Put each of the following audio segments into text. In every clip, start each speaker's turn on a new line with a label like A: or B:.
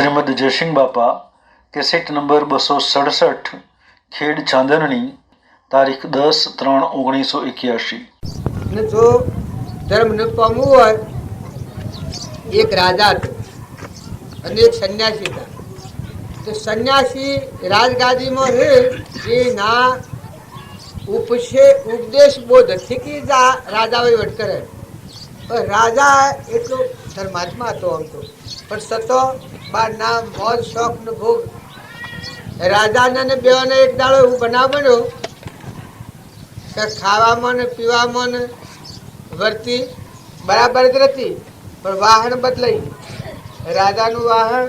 A: શ્રીમદ જયસિંહ બાપા cassette number 267 ખેડ ચાંદનની તારીખ 10/3/1981।
B: ને જો ધર્મને પામવું હોય, એક રાજા હતો અને એક સંન્યાસી હતા. તો સંન્યાસી રાજગાદીમાં રહે એ ના ઉપદેશ બોધથી કે રાજા વહીવટ કરે. પણ રાજા એટલો ધર્માત્મા હતો આમ તો, પણ સતો બાર ના મોજ શોખ ને ભોગ. રાજાને ને બેવાને એક દાડો એવું બનાવ બન્યો કે ખાવામાં ને પીવામાં ને વર્તી બરાબર જ નથી, પણ વાહન બદલાઈ. રાજાનું વાહન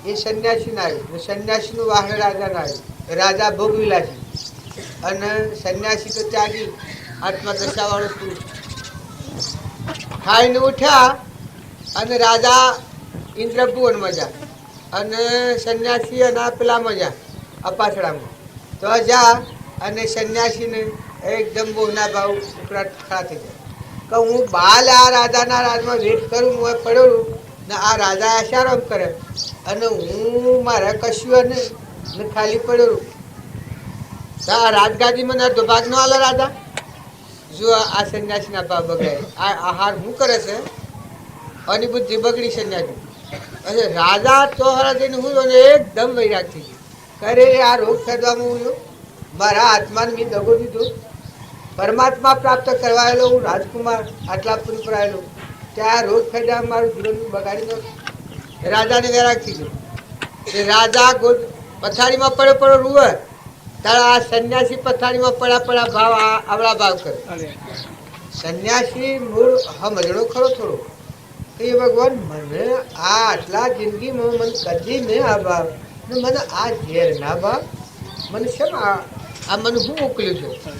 B: એ સંન્યાસીને આવ્યું, સંન્યાસીનું વાહન રાજાને આવ્યું. રાજા ભોગવી છે અને સંન્યાસી તો ત્યાગી આત્મદશા વાળો પુરુષ. ખાઈને ઉઠ્યા અને રાજા ઇન્દ્રભુવન મજા અને સંન્યાસી અને પેલા મજા અપાછડામાં. તો જા અને સંન્યાસીને એકદમ બોના ભાવ ઉકળાટ ખડા થઈ જાય કે હું બાલ આ રાજાના રાજમાં વેટ કરું, હું પડ્યો ને આ રાજા આશારામ કરે અને હું મારે કશું ને ખાલી પડ્યો. આ રાજગાદીમાં ના ભાગ નો આલા રાજા જો આ સંન્યાસીના ભાવ બગડાય. આ આહાર શું કરે છે અને બુદ્ધિ બગડી સંન્યાસી. અને રાજા તો હરાજીને હું એકદમ વૈરાગ થઈ ગયો. કરે આ રોગ ફેરવામાં હું મારા આત્માને મેં દગો દીધો. પરમાત્મા પ્રાપ્ત કરવાયેલો હું રાજકુમાર આટલા પુરી પર આવેલો, ત્યાં રોગ ફેરવા મારું જીવન બગાડી દો. રાજાને વૈરાગ થઈ ગયો. રાજા પથારીમાં પડે રૂવે તારા આ સંન્યાસી પથારીમાં પડ્યા ભાવ આવડા ભાવ કરે. સંન્યાસી મૂળ સમજણો ખરો થોડો કે ભગવાન મને આ આટલા જિંદગીમાં મને કદી મેં આ ભાવ ને મને આ ઝેર ના ભાવ મને શેમ આ મને શું મોકલ્યું છે.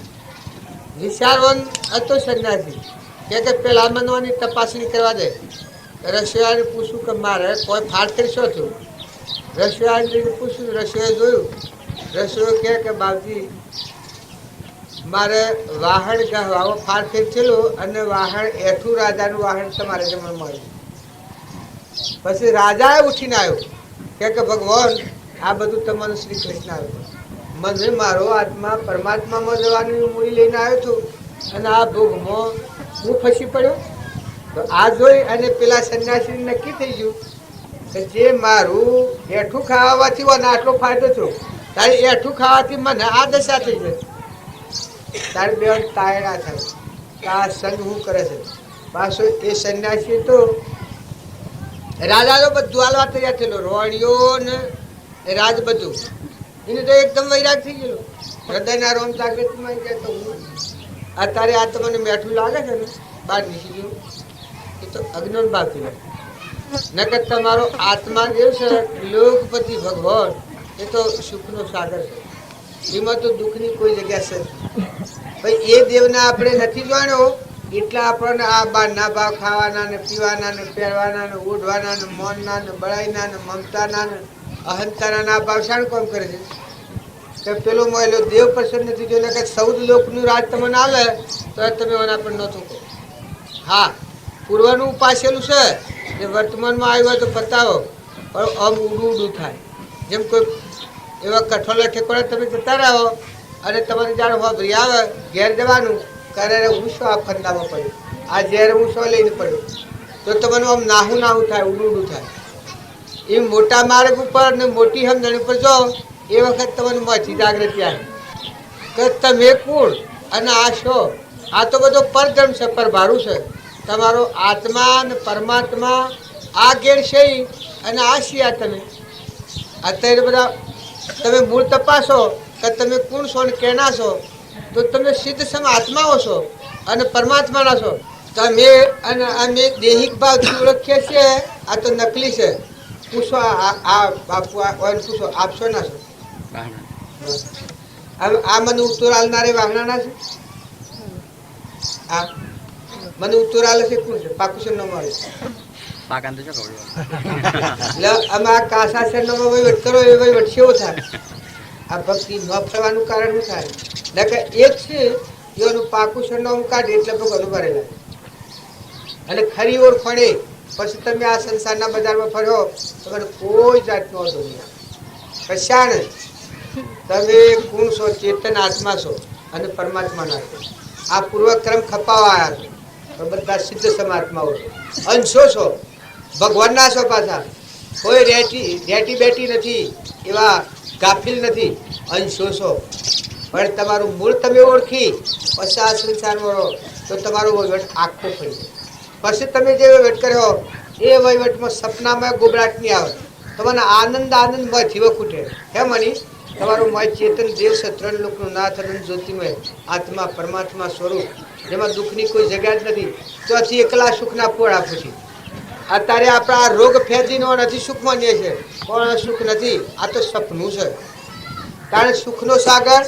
B: વિચારવાન હતો સંન્યાસી કે પેલા મનવાની તપાસણી કરવા દે. રસોઈયાને પૂછ્યું કે મારે કોઈ ફાટ કરશો થયું. રસોઈયાને પૂછ્યું, રસોઈએ જોયું. રસોઈ કે બાપજી મારે વાહન ગહવાઓ ફાર ફેરચેલું અને વાહન એઠું રાજાનું વાહન તમારે જમણ મળ્યું. પછી રાજાએ ઉઠીને આવ્યો કે ભગવાન આ બધું તમારું શ્રી કૃષ્ણ આવ્યું. મને મારો આત્મા પરમાત્મામાં જવાની મૂડી લઈને આવ્યો છું અને આ ભોગમાં હું ફસી પડ્યો. તો આ જોઈ અને પેલા સંન્યાસી નક્કી થઈ ગયું કે જે મારું એઠું ખાવાથી મને આટલો ફાયદો થયો, તારે એઠું ખાવાથી મને આ દશા થઈ જાય. તારે બે તાયડા થાય કે આ સંગ શું કરે છે. પાછો એ સંન્યાસી તો રાજા તો બધું હાલવા તૈયાર થયેલો, રોણીઓ ને રાજ બધું એને તો એકદમ વૈરાગ થઈ ગયેલો. હૃદયના રોમ તાકતમાં ગયા તો હું અત્યારે આ તમને મેઠું લાગે છે ને બહાર નીકળી ગયું એ તો અજ્ઞાન બાકી નકર તમારો આત્મા જે છે લોકપતિ ભગવાન એ તો સુખનો સાગર છે, એમાં તો દુઃખની કોઈ જગ્યા છે ભાઈ. એ દેવને આપણે નથી જાણ્યો એટલા આપણને આ બારના ભાવ ખાવાના ને પીવાના ને પહેરવાના ને ઓઢવાના ને મૌનના ને બળાઈના ને મમતાના ને અહંતાના ના ભાવ શાણ કોમ કરે છે કે પેલો મોયલો દેવ પ્રસન્ન નથી જોઈને કે 14 લોકનું રાજ તમને આલે તો તમે એના પર ન થૂકો. હા, પૂર્વનું ઉપાસેલું છે જે વર્તમાનમાં આવ્યું હોય તો બતાવો, પણ આમ ઊંડું થાય. જેમ કોઈ એવા કઠોળ ઠેકોડા તમે જતા રહો અને તમારી જાણ વાપરી આવે ઘેર જવાનું કરે હું શું આ ફંદામાં પડ્યું, આ ઝેર હું શું લઈને પડ્યું, તો તમને આમ નાહું થાય, ઊંડું થાય. એ મોટા માર્ગ ઉપર ને મોટી સમજણ ઉપર જાઓ એ વખત તમને મોટી જાગૃતિ આવે કે તમે કોણ અને આ શો. આ તો બધો પરધર્મ છે, પરભારું છે. તમારો આત્મા અને પરમાત્મા આ ઘેર છે અને આ શિયા તમે અત્યારે બધા તમે મૂળ તપાસો કે તમે કોણ છો ને કેના છો તો તમે સિદ્ધ સમ આત્માઓ છો અને પરમાત્માના છો. તમે અને અમે દૈહિક ભાવથી ઓળખીએ છીએ, આ તો નકલી છે. પૂછો આ બાપુ પૂછો આપશો ના છો. આ મને ઉત્તર હાલનારે વાહનાના છે. આ મને ઉત્તર હાલે છે કોણ છે? પાકુશન નો મળે અમે આ કાસા નો વહીવટ કરો એ વહીવટ કેવો થાય? આ ભક્તિ ન ફરવાનું કારણ શું થાય? નકે એક છે એનું પાકુશન નો કાઢે એટલે ભગવાન ભરેલા અને ખરી ઓળખણે પછી તમે આ સંસારના બજારમાં ફર્યો તમને કોઈ જાતનો વાંધો નહીં આવે. કશાને તમે ગુણ છો, ચેતન આત્મા છો અને પરમાત્માના છો. આ પૂર્વક્રમ ખપાવા આવ્યા છો તો બધા સિદ્ધ સમાત્માઓ છો, અંશો છો, ભગવાનના છો. પાછા કોઈ રેટી બેટી નથી, એવા ગાફિલ નથી, અંશો છો. પણ તમારું મૂળ તમે ઓળખી પછી આ સંસારમાં રહો તો તમારો વહીવટ આખો ફરી જાય. પછી તમે જે વહીવટ કર્યો એ વહીવટમાં સપનામાં ગોબરાટ નહીં આવે, તમને આનંદમય જીવક ઉઠે. હે મની તમારું મય ચેતન દેવ છે, ત્રણ લોકનું નાથ અનંત જ્યોતિમય આત્મા પરમાત્મા સ્વરૂપ, જેમાં દુઃખની કોઈ જગ્યા જ નથી. ચોથી એકલા સુખના પોળા પછી અત્યારે આપણા રોગ ફેદીનો નથી સુખ માનીએ છે, પણ સુખ નથી, આ તો સપનું છે. કારણ સુખનો સાગર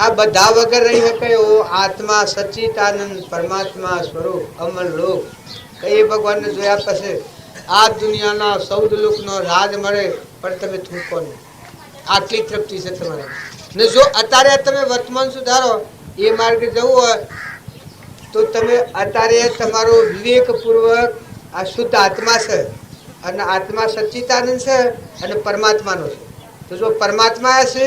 B: આ બધા વગર રહી શકે એવો આત્મા સચ્ચિદાનંદ પરમાત્મા સ્વરૂપ અમર લોક એ ભગવાનને જોયા પછી આ દુનિયાના 14 લોકનો રાજ મળે પણ તમે થૂકો નહીં. આટલી તૃપ્તિ છે તમારે. ને જો અત્યારે તમે વર્તમાન સુધારો એ માર્ગે જવું હોય તો તમે અત્યારે તમારો વિવેકપૂર્વક આ શુદ્ધ આત્મા છે અને આત્મા સચ્ચિદાનંદ છે અને પરમાત્માનો છે. તો જો પરમાત્મા છે,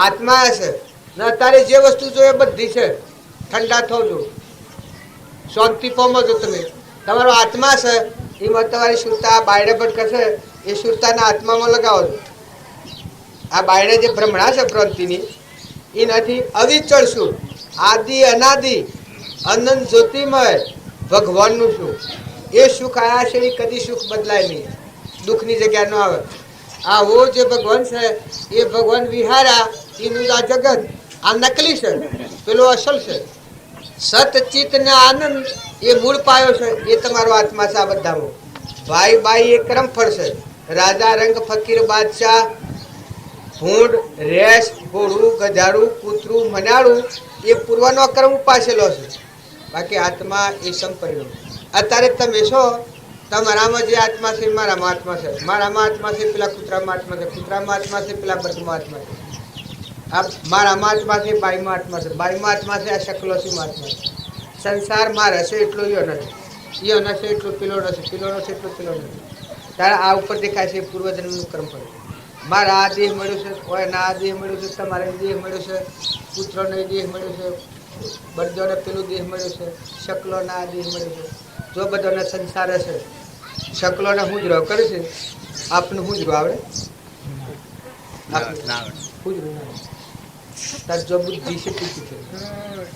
B: આત્મા છે ને અત્યારે જે વસ્તુ જોઈએ બધી છે, ઠંડા થો છો, શાંતિ પામો છો. તમે તમારો આત્મા છે એમાં તમારી સુરતા બાયડે ભટકશે, એ સુરતાના આત્મામાં લગાવો છો. આ બાયડે જે ભ્રમણા છે પ્રાંતિની એ નથી અવિચળ સુખ, આદિ અનાદિ અનંત જ્યોતિમય ભગવાનનું સુખ. એ સુખ આયા છે એ કદી સુખ બદલાય નહીં, દુઃખની જગ્યા ન આવે. આ વો જે ભગવાન છે એ ભગવાન વિહારા એનું આ જગત આ નકલી છે, પેલો અસલ છે. સતચિત ને આનંદ એ મૂળ પાયો છે, એ તમારો આત્મા છે. આ બધામાં ભાઈ બાઈ એ કર્મફળ છે. રાજા રંગ ફકીર બાદશાહ ભૂંડ રેસ ઘોડું ગધાડું કૂતરું મનાડું એ પૂર્વનો કર્મ ઉપાસેલો છે. બાકી આત્મા એ સંપરિણમ. અત્યારે તમે છો તમારામાં જે આત્મા છે મારામાં આત્મા છે, મારામાં આત્મા છે પેલા કૂતરામાં આત્મા છે, કૂતરામાં આત્મા છે પેલા બર્ડમાં આત્મા છે. આ મારામાં આત્મા છે, બાઈમાં આત્મા છે, બાઈમાં આત્મા છે, આ શકલોસીમાં આત્મા છે. સંસાર માં રહેશે એટલો યો નથી, યો નથી એટલો પેલો નથી, પેલો નથી એટલો પેલો નથી. ત્યારે આ ઉપર દેખાય છે પૂર્વજન્મનું કર્મ ફળ. મારા આ દેહ મળ્યો છે, કોઈના આ દેહ મળ્યો છે, તમારે દેહ મળ્યો છે, પુત્રનો દેહ મળ્યો છે, બળદોને પેલો દેહ મળ્યો છે, શકલોના આ દેહ મળ્યો છે. જો બધાને સંસાર હશે, શકલોને હુજરો કરે છે, આપને હુજરો આવડે? હુજરો ના આવડે. તાર જો બુદ્ધિ છે પૂછી છે,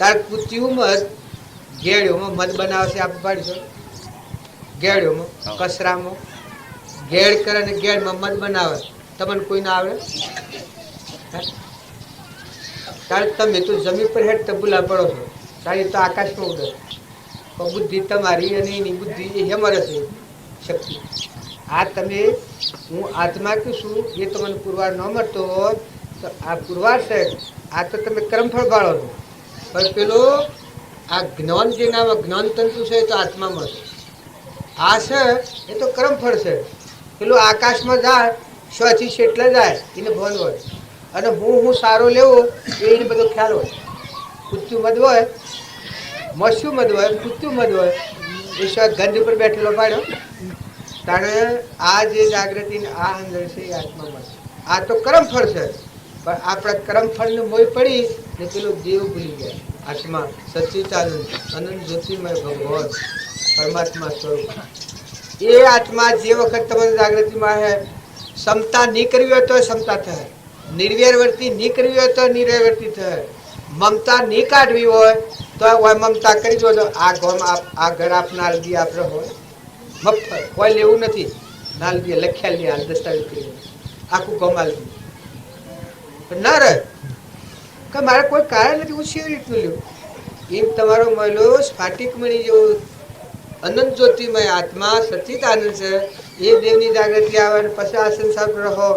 B: તાર પૂછ્યું મત ગેળ્યોમાં મધ બનાવશે આપ પાડીશો, ગેળ્યોમાં કચરામાં ગેળ કરે ને ગેળમાં મધ બનાવે, તમને કોઈ ના આવડે? તારે તમે તો જમીન પર હેઠ તબુલા પડો છો, તારી તો આકાશમાં ઉડે. પણ બુદ્ધિ તમારી અને એની બુદ્ધિ એ હેમર હશે શક્તિ. આ તમે હું આત્મા કહું છું એ તમને પુરવાર ન મળતો હોય તો આ પુરવાર છે. આ તો તમે કર્મફળ બાળો છો, પણ પેલો આ જ્ઞાન જે નામ જ્ઞાન તંતુ છે એ તો આત્મામાં છે. આ છે એ તો કર્મફળ છે. પેલું આકાશમાં જાય સ્વથી શેટલે જાય એને ભણ હોય, અને હું સારો લેવો એને બધો ખ્યાલ હોય. કૂત્યું મધ હોય, મસ્યું મધ હોય, કૂત્યું મધ હોય, એ સ્વ ગંધ ઉપર બેઠેલો પાડ્યો તાણે આ જે જાગૃતિ આ અંદર છે એ આત્મામાં છે. આ તો કર્મફળ છે, પણ આપણા કર્મફળને મોય પડી ને પેલો દેવ ભૂલી ગયા. આત્મા સચ્ચિદાનંદ અનંત જ્યોતિમય ભગવાન પરમાત્મા સ્વરૂપ એ આત્મા જે વખત તમારી જાગૃતિમાં હે, ક્ષમતા નહીં કરવી હોય તો ક્ષમતા થાય, નિર્વૈરવર્તી નહીં કરવી હોય તો નિર્વૈરવર્તી થાય, મમતા નહીં કાઢવી હોય તો મમતા કરી દો. આ ગોમ આ ઘર આપના આલદી આપણે હોય મફત કોઈ લેવું નથી, નાલ દે લખ્યા લે હાલ દસ્તાવેજ કરી આખું ગોમ આલદી ના રહે કે મારે કોઈ કારણ નથી, હું કેવી રીતનું લેવું. એમ તમારો મહિલો સ્ફાટિક મળી જેવો અનંત જ્યોતિમય આત્મા સચ્ચિદાનંદ છે. એ દેવની જાગૃતિ આવે અને પછી આ સંસાર રહો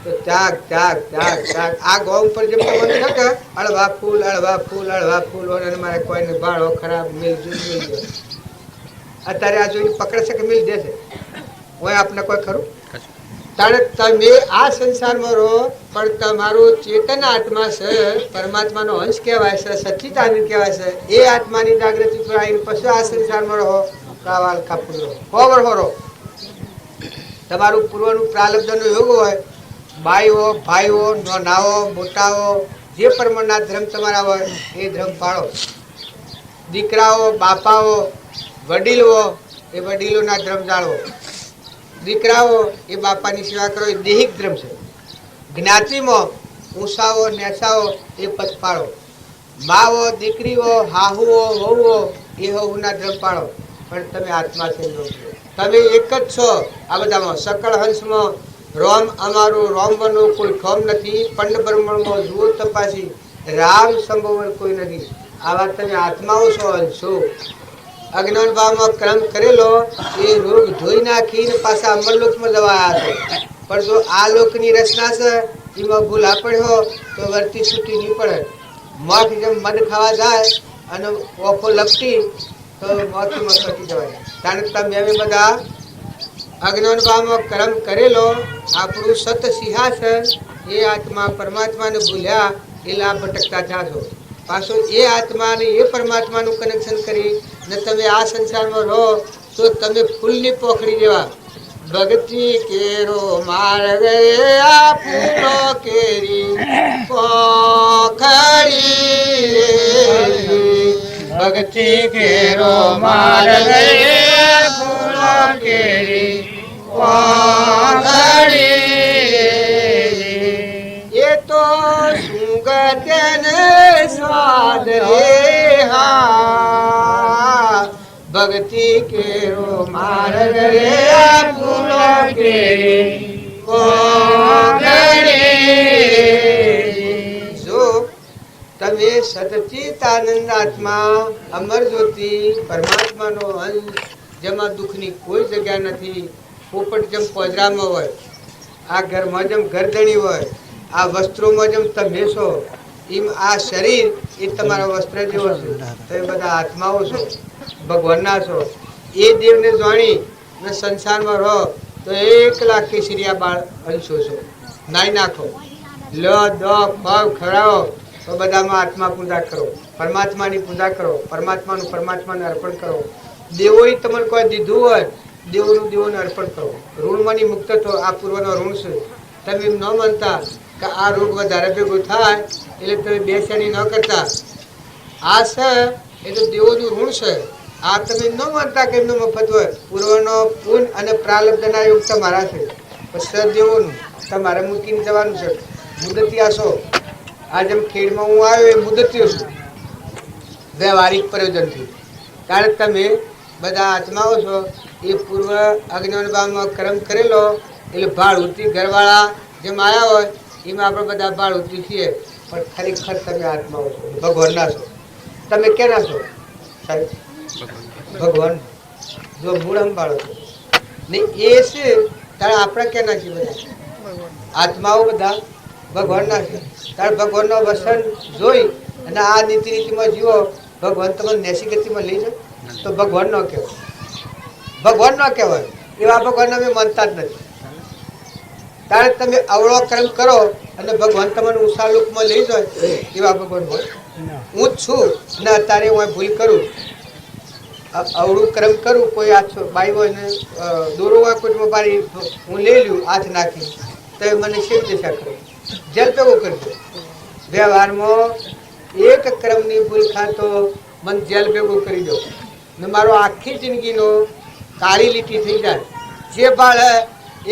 B: તો ત્યાગ ત્યાગ ત્યાગ ત્યાગ. આ ગૌ ઉપર જેમ તમને કે અળવા ફૂલ અળવા ફૂલ અળવા ફૂલ અને મારે કોઈને ભાડો ખરાબ મિલ મિલ દે. અત્યારે આ જોઈને પકડે છે કે મિલ દેશે હોય આપને કોઈ ખરું? તારે તમે આ સંસારમાં રહો પણ તમારું ચેતન આત્મા છે, પરમાત્માનો અંશ કહેવાય છે, સચ્ચિદાનંદ કહેવાય છે. એ આત્માની જાગૃતિ પર આવીને પછી આ સંસારમાં રહો કાવાલ કાપડ રહો હોવર હોરો તમારું પૂર્વનું પ્રારબ્ધનો યોગ હોય, બાઈઓ ભાઈઓ નાનાઓ મોટાઓ જે પ્રમાણના ધર્મ તમારા હોય એ ધર્મ પાળો. દીકરાઓ બાપાઓ વડીલો એ વડીલોના ધર્મ જાળવો. દીકરાઓ એ બાપાની સેવા કરો, એ દૈહિક ધર્મ છે. જ્ઞાતિમાં ઊંસાઓ નેસાઓ એ પદ પાળો. માઓ દીકરીઓ હાહુઓ વહુઓ એ વહુના ધર્મ પાળો. પણ તમે આત્મા છે, તમે એક જ છો આ બધામાં. સકળ હંસમાં રોમ અમારું રોમવાનું કોઈ ખમ નથી, પંડ બ્રહ્માંડમાં જુઓ તપાસી રામ સંભવન કોઈ નથી. આવા તમે આત્માઓ છો, હંસો. અજ્ઞાન ભાવમાં કર્મ કરેલો એ રોગ ધોઈ નાખીને પાછા અમરલોકમાં જવાયા છો. પણ જો આ લોકની રચના છે એમાં ભૂલ પડ્યો તો વર્તી છૂટી નહીં પડે. મઠ જેમ મધ ખાવા જાય અને ઓફો લપટી તો મોતીમાં કટી જવાય. કારણ કે તમે બધા અજ્ઞાન ભાવમાં કર્મ કરેલો આપણું સત સિંહાસન એ આત્મા પરમાત્માને ભૂલ્યા એ લાભ ભટકતા થયા છો. પાછો એ આત્માને એ પરમાત્માનું કનેક્શન કરી ને તમે આ સંસારમાં રહો તો તમે ફૂલની પોખડી જેવા. ભક્તિ કેરો માર્ગ આ ફૂલો કેરી પોખડી, ભક્તિ કેરો માર્ગ ફૂલો કેરી પોખડી. એ તો સુગતને સ્વાદ હા, ભક્તિ કેરો માર્ગ ફૂલો કેરી પોખડી. જો તમે સચિત આનંદ આત્મા અમર જ્યોતિ પરમાત્માનો અંશ, જેમાં દુઃખની કોઈ જગ્યા નથી. પોપટ જેમ પોજરામાં હોય, આ ઘરમાં જેમ ગરદણી હોય, આ વસ્ત્રોમાં જેમ તમે છો, એમ આ શરીર એ તમારા વસ્ત્ર જેવો છે. તમે બધા આત્માઓ છો, ભગવાનના છો. એ દેવને જાણી ને સંસારમાં રહો તો 1,00,000 કેસરિયા બાળ અંશો છો. નાઈ નાખો, લો દો ખવ ખવડાવો તો બધામાં આત્મા પૂજા કરો, પરમાત્માની પૂજા કરો, પરમાત્માને અર્પણ કરો. દેવોએ તમને કોઈ દીધું હોય દેવોનું દેવોને અર્પણ કરો. ઋણમાંની મુક્ત તો આ પૂર્વનો ઋણ છે. તમે એમ ન માનતા કે આ રોગ વધારે ભેગો થાય એટલે તમે બેસેણી ન કરતા. આ છે એ તો દેવોનું ઋણ છે. આ તમે ન માનતા કે એમનો મફત હોય. પૂર્વનો પૂન અને પ્રારબ્ધના યોગ તમારા છે, પછી દેવોનું તમારે મૂકીને જવાનું છે. મુદતિયા છો. આ જેમ ખેડમાં હું આવ્યો એ મુદતિયો છું વ્યવહારિક પ્રયોજનથી. કારણ કે તમે બધા આત્માઓ છો એ પૂર્વ અજ્ઞાન ભાવમાં કર્મ કરેલો એટલે ભાળ ઉતરી ઘરવાળા જેમ આવ્યા હોય એમાં આપણે બધા ભાળ ઉતરી છીએ. પણ ખરેખર તમે આત્માઓ છો, ભગવાનના છો. તમે કેના છો સાહેબ? ભગવાન. જો મૂળ સંભાળો છો ને એ છે ત્યારે આપણે કેના છીએ? બધા આત્માઓ બધા ભગવાનના છે. ત્યારે ભગવાનનો વસન જોઈ અને આ નીતિ રીતિમાં જીવો. ભગવાન તમને નેસી ગતિમાં લઈ જાય તો ભગવાન ન કહેવાય. ભગવાન ન કહેવાય. એવા ભગવાન અમે માનતા જ નથી. ત્યારે તમે અવળો કર્મ કરો અને ભગવાન તમને ઊંચા લોકમાં લઈ જાય એવા ભગવાન હોય. હું જ છું ને અત્યારે હું ભૂલ કરું, અવળું કર્મ કરું, કોઈ હાથ બાઈ હોય ને દોરો હોય કોઈમાં મારી હું લઈ લઉં હાથ નાખી તો મને શેવી દશા કરો, જેલ ભેગો કરજો. વ્યવહારમાં એક કર્મની ભૂલ ખાતો મને જેલ ભેગો કરી દો ને મારો આખી જિંદગીનો કાળી લીટી થઈ જાય. જે બાળ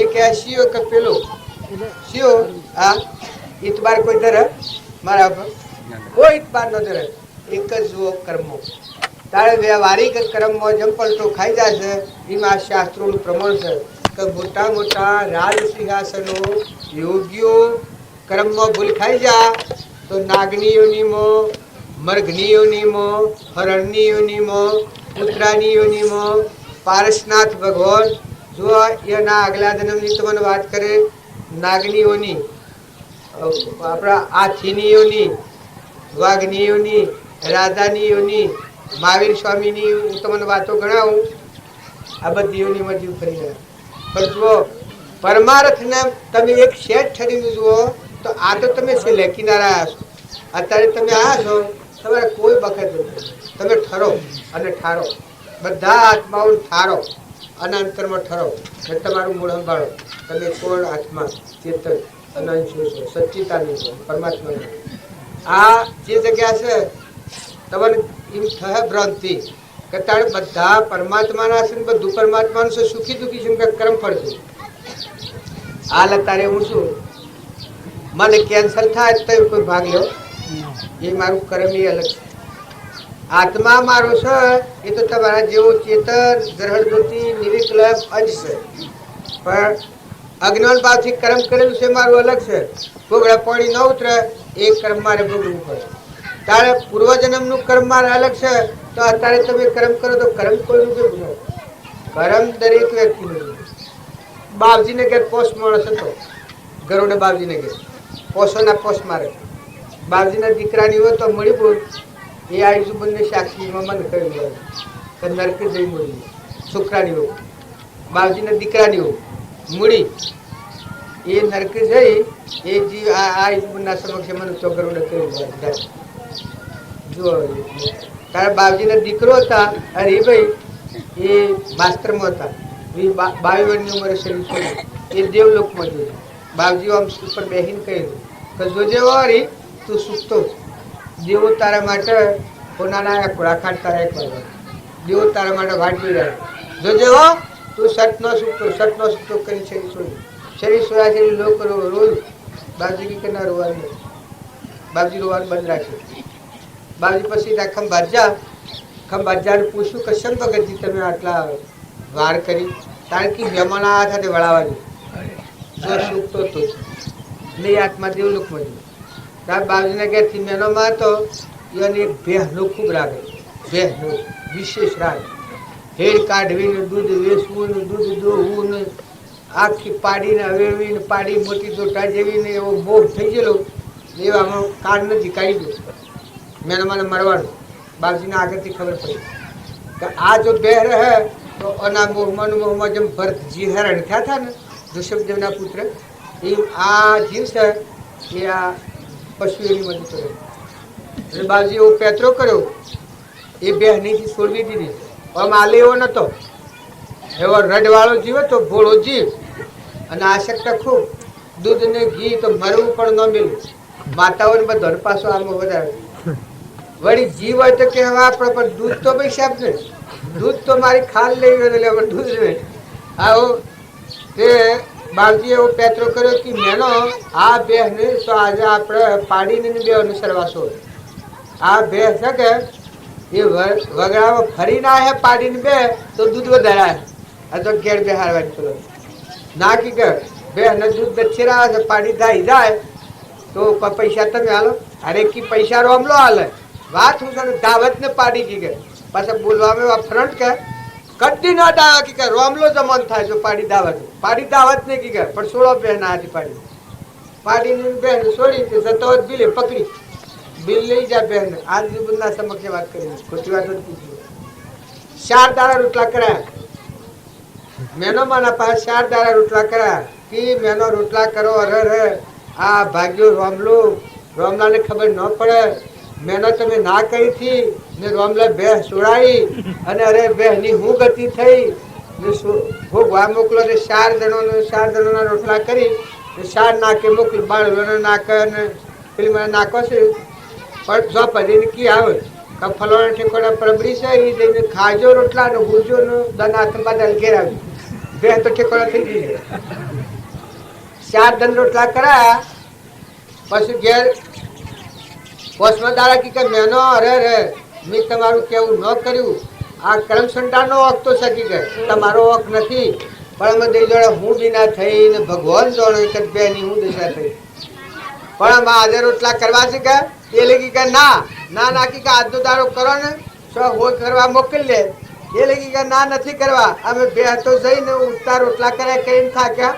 B: એ કહે શિયો કે પેલો શિયો આ ઇતબાર કોઈ ધરે મારા પર કોઈ ઇતબાર ન ધરે. એક જ જુઓ કર્મો. તારે વ્યવહારિક કર્મમાં જેમ પલટો ખાઈ જાય છે એમાં શાસ્ત્રોનું પ્રમાણ છે કે મોટા મોટા રાજ સિંહાસનો યોગીઓ કર્મમાં ભૂલ ખાઈ જાય તો નાગનીઓનીમાં, મર્ગનીઓનીમાં, હરણનીઓનીમાં, ઉત્તરાનીઓનીમાં પારસનાથ ભગવાન જો એના આગલા જન્મની તમને વાત કરે નાગનીઓની, આપણા હાથીનીઓની, વાઘનીઓની, રાધાનીઓની, મહાવીર સ્વામીની હું તમને વાતો ગણાવું. આ બધીઓની મજીવ કરી ગયા. પણ જુઓ પરમાર્થને તમે એક સેટ ઠરીને જુઓ તો આ તો તમે છેલ્લે કિનારા આવ્યા છો. અત્યારે તમે આવ્યા છો તમારે કોઈ બખત નથી. તમે ઠરો અને ઠારો, બધા આત્માઓ ઠારો આના અંતરમાં ઠરો ને તમારું મૂળ સંભાળો. તમે કોણ? આત્મા, ચેતન, અનંત છો, સચ્ચિદાનંદ છો, પરમાત્મા. આ જે જગ્યા છે તમારે એમ થયા ભ્રાંતિ કે તારે બધા પરમાત્માના છે ને બધું પરમાત્માનું છે, સુખી દુઃખી છે કે કર્મ ફળ છે. હાલ અત્યારે હું છું, મને કેન્સર થાય તો કોઈ ભાગ લ્યો, એ મારું કર્મ એ અલગ છે. આત્મા મારો છે એ તો તમારા જેવો ચેતન, ગ્રહણ જ્યોતિ, નિર્વિકલ્પ અંશ છે. પણ અજ્ઞાન ભાવથી કર્મ કરેલું છે મારું અલગ છે. ભોગળા પાણી ન ઉતરે એ કર્મ મારે ભોગવવું પડે. તારે પૂર્વજન્મનું કર્મ મારે અલગ છે, તો અત્યારે તમે કર્મ કરો તો કર્મ કોઈનું ભેગું ન. કર્મ દરેક વ્યક્તિનું. બાપજીને ઘેર પોષ માણસ હતો, ગરુડે બાપજીને ઘેર પોષોના પોષ મારે. બાપજીના દીકરાની હોય તો મળી બોલ એ આયુષબનને સાક્ષીમાં મને કહ્યું કે નરકે જઈ મળી છોકરાની હોય, બાપજીના દીકરાની હોય મૂડી એ નરકે જઈ એ જીવ આ આયુષબનના સમક્ષ મને તો ગરુડે કહ્યું. જો તારા બાપજીના દીકરો હતા હરિભાઈ, એ માસ્તરમાં હતા. 22 વર્ષની ઉંમરે શરીર છોડ્યું, એ દેવલોકમાં જોયું. બાપજી આમ ઉપર બેહીને કહ્યું કે જોજે વારી તું સૂકતો દેવો તારા માટે કોનાના ઘોડા ખાટતા રાખ્યા, દેવો તારા માટે વાટ જોઈ રહ્યા. જોજે હો તું સટ ન સૂકતો કરી શરીર છોડ્યું. શરીર છોડ્યા છે લોકો રોયું. બાપજી કે ના રોવાનું, બાપજી રોવાનું બંધ રાખ્યું. બાપજી પછી ખંભાજાને પૂછ્યું કે શમ ભગતજી તમે આટલા વાર કરી? કારણ કે મહેમાન આવ્યા હતા તે વળાવવાની જો સૂકતો હતો નહીં. આત્મા દેવલોકમાં જોયું. તાર બાપજીના ઘેરથી મેનોમાં હતો એને એક ભેહનો ખૂબ રાગે, ભેહનો વિશેષ રાગ. હેડ કાઢવીને દૂધ વેચવું ને દૂધ દોવું ને આખી પાડીને હવેવીને પાડી મોટી દોટા જેવીને એવો મોહ થઈ ગયેલો. એવામાં કાળ નથી કાઢી દો મેનોમાને મરવાનું. બાપજીને આગળથી ખબર પડી કે આ જો બેહ રહે તો અના મોહમાં જેમ ભરતજી હેરાન થયા હતા ને ઋષભદેવના પુત્ર, એ આ જીવ છે એ આ પશુ એની મદદ કરે. એટલે બાપજી એવો પેતરો કર્યો, એ બહેનીથી છોડવી દીધી. આમ આલે એવો નતો, એવો રડવાળો જીવ હતો, ભોળો જીવ અને આસક્ત ખૂબ. દૂધ ને ઘી તો મરવું પણ ન મેળવું. માતાઓને બધા પાછો આમાં વધારે વળી જીવ હોય તો કહેવા આપણે, પણ દૂધ તો ભાઈ સાહેબ ને દૂધ તો મારી ખાલ લઈ ગયો દૂધ ને આવો. તે બાપજી એવો પેતરો કર્યો કે મેનો આ બેહને તો આજે આપણે પાડીને બે અનુસરવાશો. આ બે છે કે એ વગડામાં ફરી ના હે પાડીને બે તો દૂધ વધારે આ તો ઘેર બેહારવાની ચલો ના કી કે બેને દૂધ દચ્છેરા આવે છે પાડી થાય જાય તો પૈસા તમે હાલો. અરે કી પૈસા રોમલો હાલે વાત હું તને દાવત ને પાડી કી કે પાછા બોલવામાં ફ્રન્ટ કે કદી ના દાવા કી કે રોમલો જમન થાય જો પાડી દાવત ને કી કે પણ 16 બહેના હતી પાડીને બહેન છોડી તે જતો બિલે પકડી બિલ લઈ જા બહેન. આજ જીવનના સમક્ષ વાત કરી ખોટી વાત નથી. 4 દાડા રોટલા કરાયા મેનો માના પાસે 4 દાડા રોટલા કરાયા કે મેનો રોટલા કરો. અરે આ ભાગ્યો રોમલાને ખબર ન પડે. મેનો તમે ના કરી હતી ને રોમલા બે છોડાવી અને અરે બેહની હું ગતિ થઈ ને ભોગવા મોકલો ને 4 જણોના રોટલા કરી ને 4 નાકે મોકલી. બાળવાનો નાકે અને પેલી મને નાખો છે પણ જો પદીને કી આવે કે ફલાણા ઠેકોડા પ્રબડી છે એ જઈને ખાજો રોટલા ને ગુજો ને દનાથમાં દલ ઘેર આવી બે તો ઠેકોડા થઈ ગઈ. 4 દન રોટલા કરાયા પછી ઘેર પોષમાં દાડા કી કે મેનો અરે મેં તમારું કેવું ન કર્યું. આ કરમસંડાનો હક તો શકી કે તમારો હક નથી પણ અમે દઈ જોડે હું બી ના થઈ ને ભગવાન જોડે કે બેની હું દશા થઈ પણ અમે આજે રોટલા કરવા છે કે એ લગી કે ના કી કે આજનો દાડો કરો ને હોય કરવા મોકલી લે. એ લગી કે ના નથી કરવા. અમે બે તો જઈને ઉઠતા રોટલા કર્યા કરીને થાક્યા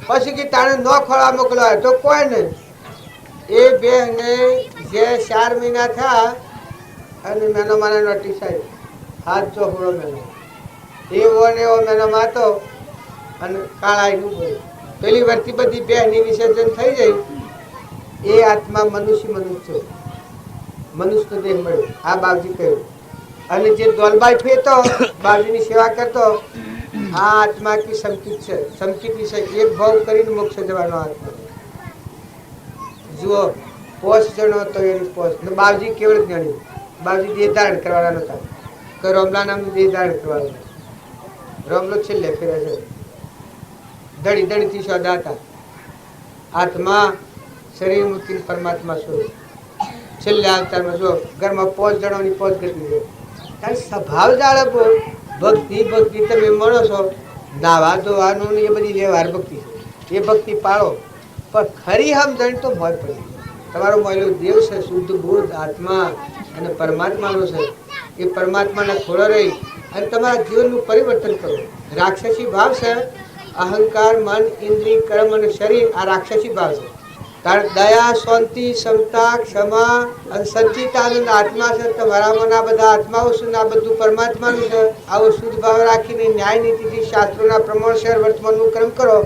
B: પછી કે તાણે ન ખોળવા મોકલવા તો કોઈ નહીં. એ બેને જે 4 મહિના થયા અને મેનો મને નોટિસ આવી હાથ ચોપડો મેનો એવો ને એવો મેનો માતો અને કાળાઈનું બોલ્યું. પેલી વર્તી બધી બહેની વિસર્જન થઈ ગઈ. એ આત્મા મનુષ્ય દેહ મળ્યો. આ બાપજી કહ્યું. અને જે દોલબાઈ ફેતો બાપજીની સેવા કરતો આ આત્મા કી સંકિત છે, સંકિત છે, એક ભાવ કરીને મોક્ષ જવાનો આત્મા. જુઓ, પોષ જણો તો એની પોષ. બાવજી કેવળ જ્ઞાની, બાવજી દેહ ધારણ કરવાના નતા, કે રોમલા નામનું દેહ ધારણ કરવાનું. રોમલો છેલ્લે ફેરે છે, ધડી ધડીથી સોદા હતા. આત્મા શરીર મૂકી પરમાત્મા સ્વરૂપ. છેલ્લે અવતારમાં જો ઘરમાં 5 જણોની 5 ગતિ છે. કારણ સ્વભાવ જાળવો, ભક્તિ ભક્તિ તમે મળો છો, નાવા ધોવાનું એ બધી વ્યવહાર ભક્તિ છે, એ ભક્તિ પાળો. પણ ખરી સમજણ તો મોય પડી. તમારો મોયલો દેવ છે, શુદ્ધ બુદ્ધ આત્મા અને પરમાત્માનો છે. એ પરમાત્માના ખોળો રહી અને તમારા જીવનનું પરિવર્તન કરો. રાક્ષસી ભાવ છે, અહંકાર, મન, ઇન્દ્રિય, કર્મ અને શરીર. આ રાક્ષસી ભાવ છે. કારણ દયા, શાંતિ, ક્ષમતા, ક્ષમા અને સંચિતાનંદ આત્મા છે. તમારામાં આ બધા આત્માઓ છે, આ બધું પરમાત્માનું છે. આવો શુદ્ધ ભાવ રાખીને ન્યાય નીતિથી શાસ્ત્રોના પ્રમાણસર વર્તમાનનું કર્મ કરો.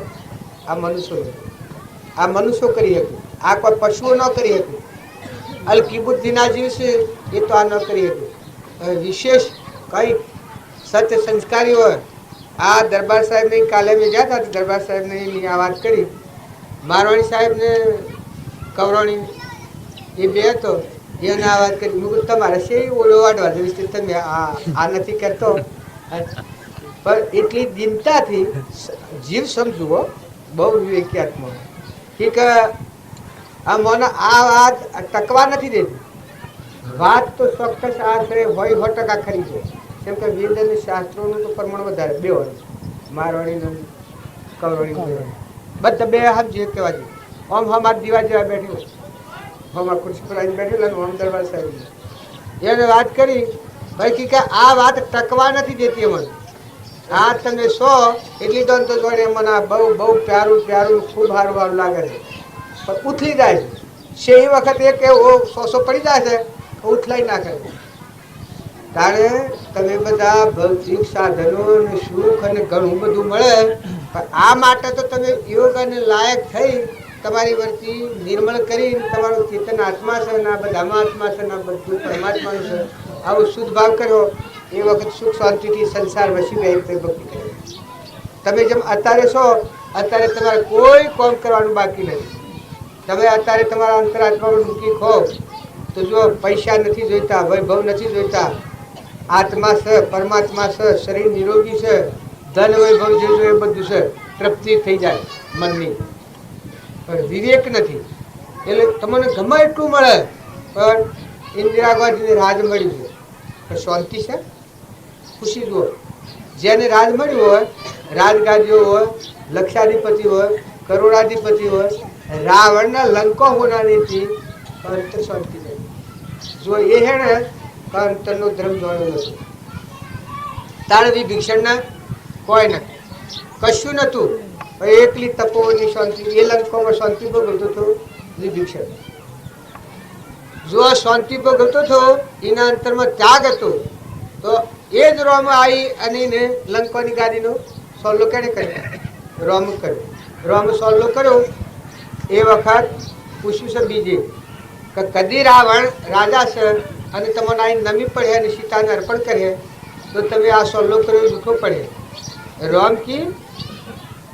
B: આ મનુષ્યો આ મનુષ્યો કરી શકે, આ કોઈ પશુઓ ન કરી શકે. અલ્કી બુદ્ધિના જીવ છે એ તો આ ન કરી શકે. વિશેષ કઈ સત્ય સંસ્કારી હોય. આ દરબાર સાહેબને કાલે મેં ગયા હતા, દરબાર સાહેબને આ વાત કરી. મારવાણી સાહેબને કવરોણી એ બે હતો, એને આ વાત કરી. હું તમારે છે ઓલો વાડવા જઈશ, તમે આ નથી કરતો. પણ એટલી દિનતાથી જીવ સમજવો, બહુ વિવેકી આત્મા. કે આ મને આ વાત ટકવા નથી દેતી. વાત તો ચોક્કસ આશરે હોય 100% ખરી છે. કેમ કે વેદ અને શાસ્ત્રોનું તો પ્રમાણ વધારે બે હોય, મારવાણી કવરોણી બધા બે સમજીએ કહેવા જોઈએ. આમ હમ દીવા જેવા બેઠી, હમ ખુરશી પર આવીને બેઠેલા, આમ દરબાર સાહેબ એને વાત કરી ભાઈ કે આ વાત ટકવા નથી દેતી મને. આ તમે સો એટલી તો જોડે મને બહુ બહુ પ્યારું પ્યારું ખૂબ સારું સારું લાગે છે. પણ ઉથલી જાય છે એ વખત એક એવો સોસો પડી જાય છે, ઉથલાઈ નાખે. તારે તમે બધા ભૌતિક સાધનો અને સુખ અને ઘણું બધું મળે, પણ આ માટે તો તમે યોગ અને લાયક થઈ તમારી વર્તી નિર્મળ કરી તમારું ચેતન આત્મા છે ને આ બધામાં આત્મા છે ને આ બધું પરમાત્માનું છે. આવું શુદ્ધ ભાવ કર્યો એ વખત સુખ શાંતિથી સંસાર વસી ગઈ ભક્તિ કરી. તમે જેમ અત્યારે છો, અત્યારે તમારે કોઈ કામ કરવાનું બાકી નથી. તમે અત્યારે તમારા અંતરાત્મામાં મૂકી ખો તો જો પૈસા નથી જોઈતા, વૈભવ નથી જોઈતા, આત્મા છે, પરમાત્મા છે, શરીર નિરોગી છે, ધન વૈભવ જે જોઈએ એ બધું છે, તૃપ્તિ થઈ જાય મનની. પણ વિવેક નથી એટલે તમને ગમે એટલું મળે. પણ ઇન્દિરા ગાંધીને રાજ મળ્યું છે, પણ શાંતિ છે, ખુશી જુઓ. જેને રાજ મળ્યું હોય, રાજગાદીઓ હોય, લક્ષાધિપતિ હોય, કરોડાધિપતિ હોય, રાવણના લંકો હોનારી હતી, અંતર શાંતિ નહીં. જો એ હે ને અંતરનો ધર્મ જોયો નથી. તારે વિભીષણના કોઈ નથી, કશું નતું. એકલી તપોની શાંતિ, એ લંકોમાં શાંતિ ભોગવતો હતો વિભીષણ. જો શાંતિ ભોગવતો હતો, એના અંતરમાં ત્યાગ હતો, તો એ જ રોમ આવી અને એને લંકોની ગાદીનો સોલ્લો કેને કર્યો? રોમ કર્યો. રોમ સોલ્લો કર્યો એ વખત પૂછ્યું છે બીજે કે કદી રાવણ રાજા છે અને તમને અહીં નમી પડે અને સીતાને અર્પણ કરે તો તમે આ સોલ્લો કર્યો જૂઠો પડે. રોમ કી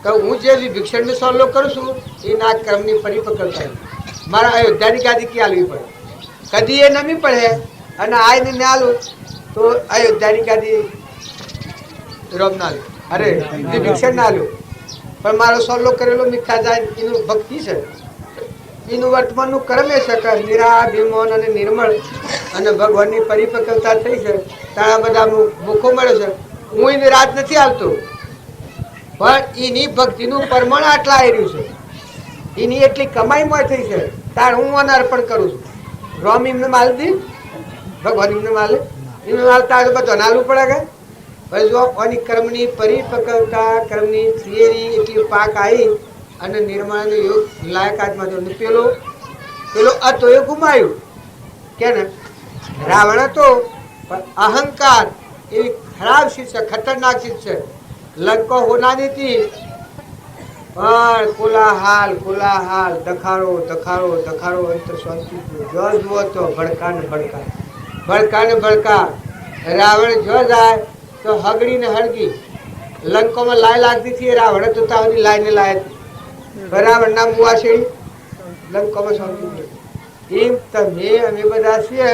B: કે હું જે વિભીષણને સોલ્લો કરું છું એના કર્મની પરિપક્વતા મારા અયોધ્યાની ગાદી ક્યાં આલવી પડે. કદી એ નમી પડે અને આઈને ને આલું તો અયોધ્યાની ગાદી રોમ ના આલું, અરે વિભીષણ ના આલું. પણ મારો સોલ્લો કરેલો મીઠા જાય એનું ભક્તિ છે, એનું વર્તમાનનું કર્મ એ છે કે નિરાભિમાન અને નિર્મળ અને ભગવાનની પરિપક્વતા થઈ છે. ત્યાં બધા ભૂખો મળે છે. હું એને રાત નથી આવતો, પણ એની ભક્તિનું પ્રમાણ આટલા આવ્યું છે, એની એટલી કમાઈમાં થઈ છે, તાર હું મને અર્પણ કરું છું. રોમ એમને માલ દી, ભગવાન એમને માલે, એમને માલતા બધો નાલવું પડે કે ભાઈ જો આની કર્મની પરિપક્વતા, કર્મની થિયરી એટલી પાક આવી અને નિર્માણ યોગ લાયકાતમાં જો પેલો હતો એ ગુમાયું કે ને રાવણ હતો. પણ અહંકાર એવી ખરાબ ચીજ છે, ખતરનાક ચીજ છે. લંકો હોનાની હતી પણ કોલાહાલ કોલાહાલ, દખાડો દખાડો દખાડો, અંતર શાંતિ જો જુઓ તો ભડકા ને ભડકા, ભડકા ને ભડકા. રાવણ જો જાય તો હગડી ને હળગી, લંકોમાં લાય લાગતી હતી, રાવણ તો તાવની લાઈને લાય રાવણના મુવા છે લંકોમાં શાંતિ. એમ તમે અમે બધા છીએ,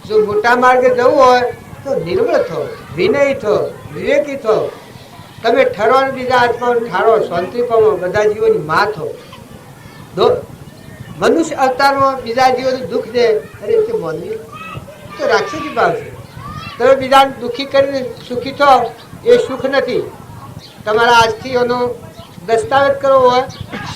B: જો મોટા માર્ગે જવું હોય તો નિર્મળ થો, વિનય થો, વિવેકી થો. તમે ઠરો ને બીજા આત્માને ઠારો, શાંતિ પામો, બધા જીવોની માં થો. મનુષ્ય અવતારમાં બીજા જીવોને દુઃખ દે, અરે તે માનવી તો રાક્ષસી ભાવ છે. તમે બીજાને દુઃખી કરીને સુખી થો, એ સુખ નથી. તમારા આજથી એનો દસ્તાવેજ કરવો હોય,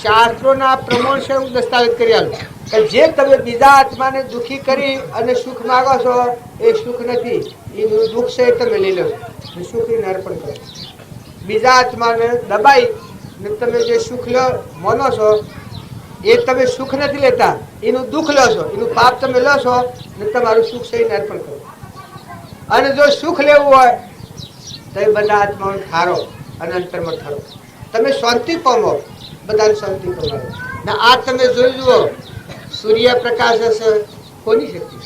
B: શાસ્ત્રોના પ્રમાણસર હું દસ્તાવેજ કરી આલું કે જે તમે બીજા આત્માને દુઃખી કરી અને સુખ માગો છો એ સુખ નથી. એનું દુઃખ છે એ તમે લઈ લો, સુખને અર્પણ કરો. બીજા આત્માને દબાઈ ને તમે જે સુખ લો માનો છો એ તમે સુખ નથી લેતા, એનું દુઃખ લો છો, એનું પાપ તમે લો છો ને તમારું સુખ છે એને અર્પણ કરો. અને જો સુખ લેવું હોય તો એ બધા આત્માઓને ઠારો અને અંતરમાં ઠારો. તમે શાંતિ પામો, બધાને શાંતિ પામો. ને આ તમે જોઈ જુઓ, સૂર્યપ્રકાશ હશે કોની શક્તિ,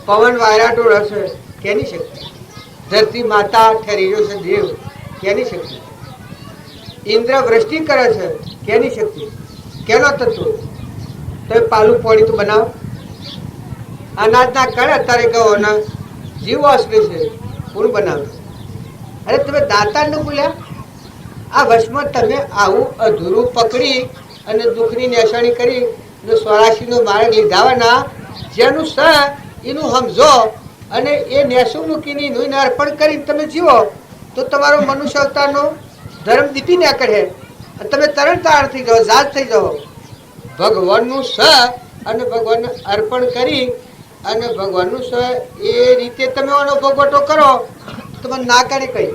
B: પવન વાયરાટોળ હશે કેની શક્તિ, ધરતી માતા ઠરી રહ્યો છે દેવ કેની શક્તિ, ઇન્દ્ર વૃષ્ટિ કરે છે કેની શક્તિ, કેનો તત્વ. તો પાલું પોણી તો બનાવો. અનાજના કણ અત્યારે કહો ને જીવો અસલી છે પૂરું બનાવે. અરે તમે દાતા ન બોલ્યા, આ વર્ષમાં તમે આવું અધૂરું પકડી અને દુઃખની નેસાણી કરી ને 84નો માર્ગ લીધાવાના, જેનું સ એનું સમજો અને એ નેસું મૂકીને એનું અર્પણ કરીને તમે જીવો તો તમારો મનુષ્ય અવતારનો ધર્મ દીપી ના કરે. તમે તરણ તારણ થઈ જાઓ, જાત થઈ જાઓ. ભગવાનનું સ અને ભગવાનને અર્પણ કરી અને ભગવાનનું સ એ રીતે તમે એનો ભોગવટો કરો તો મને ના કરે કઈ.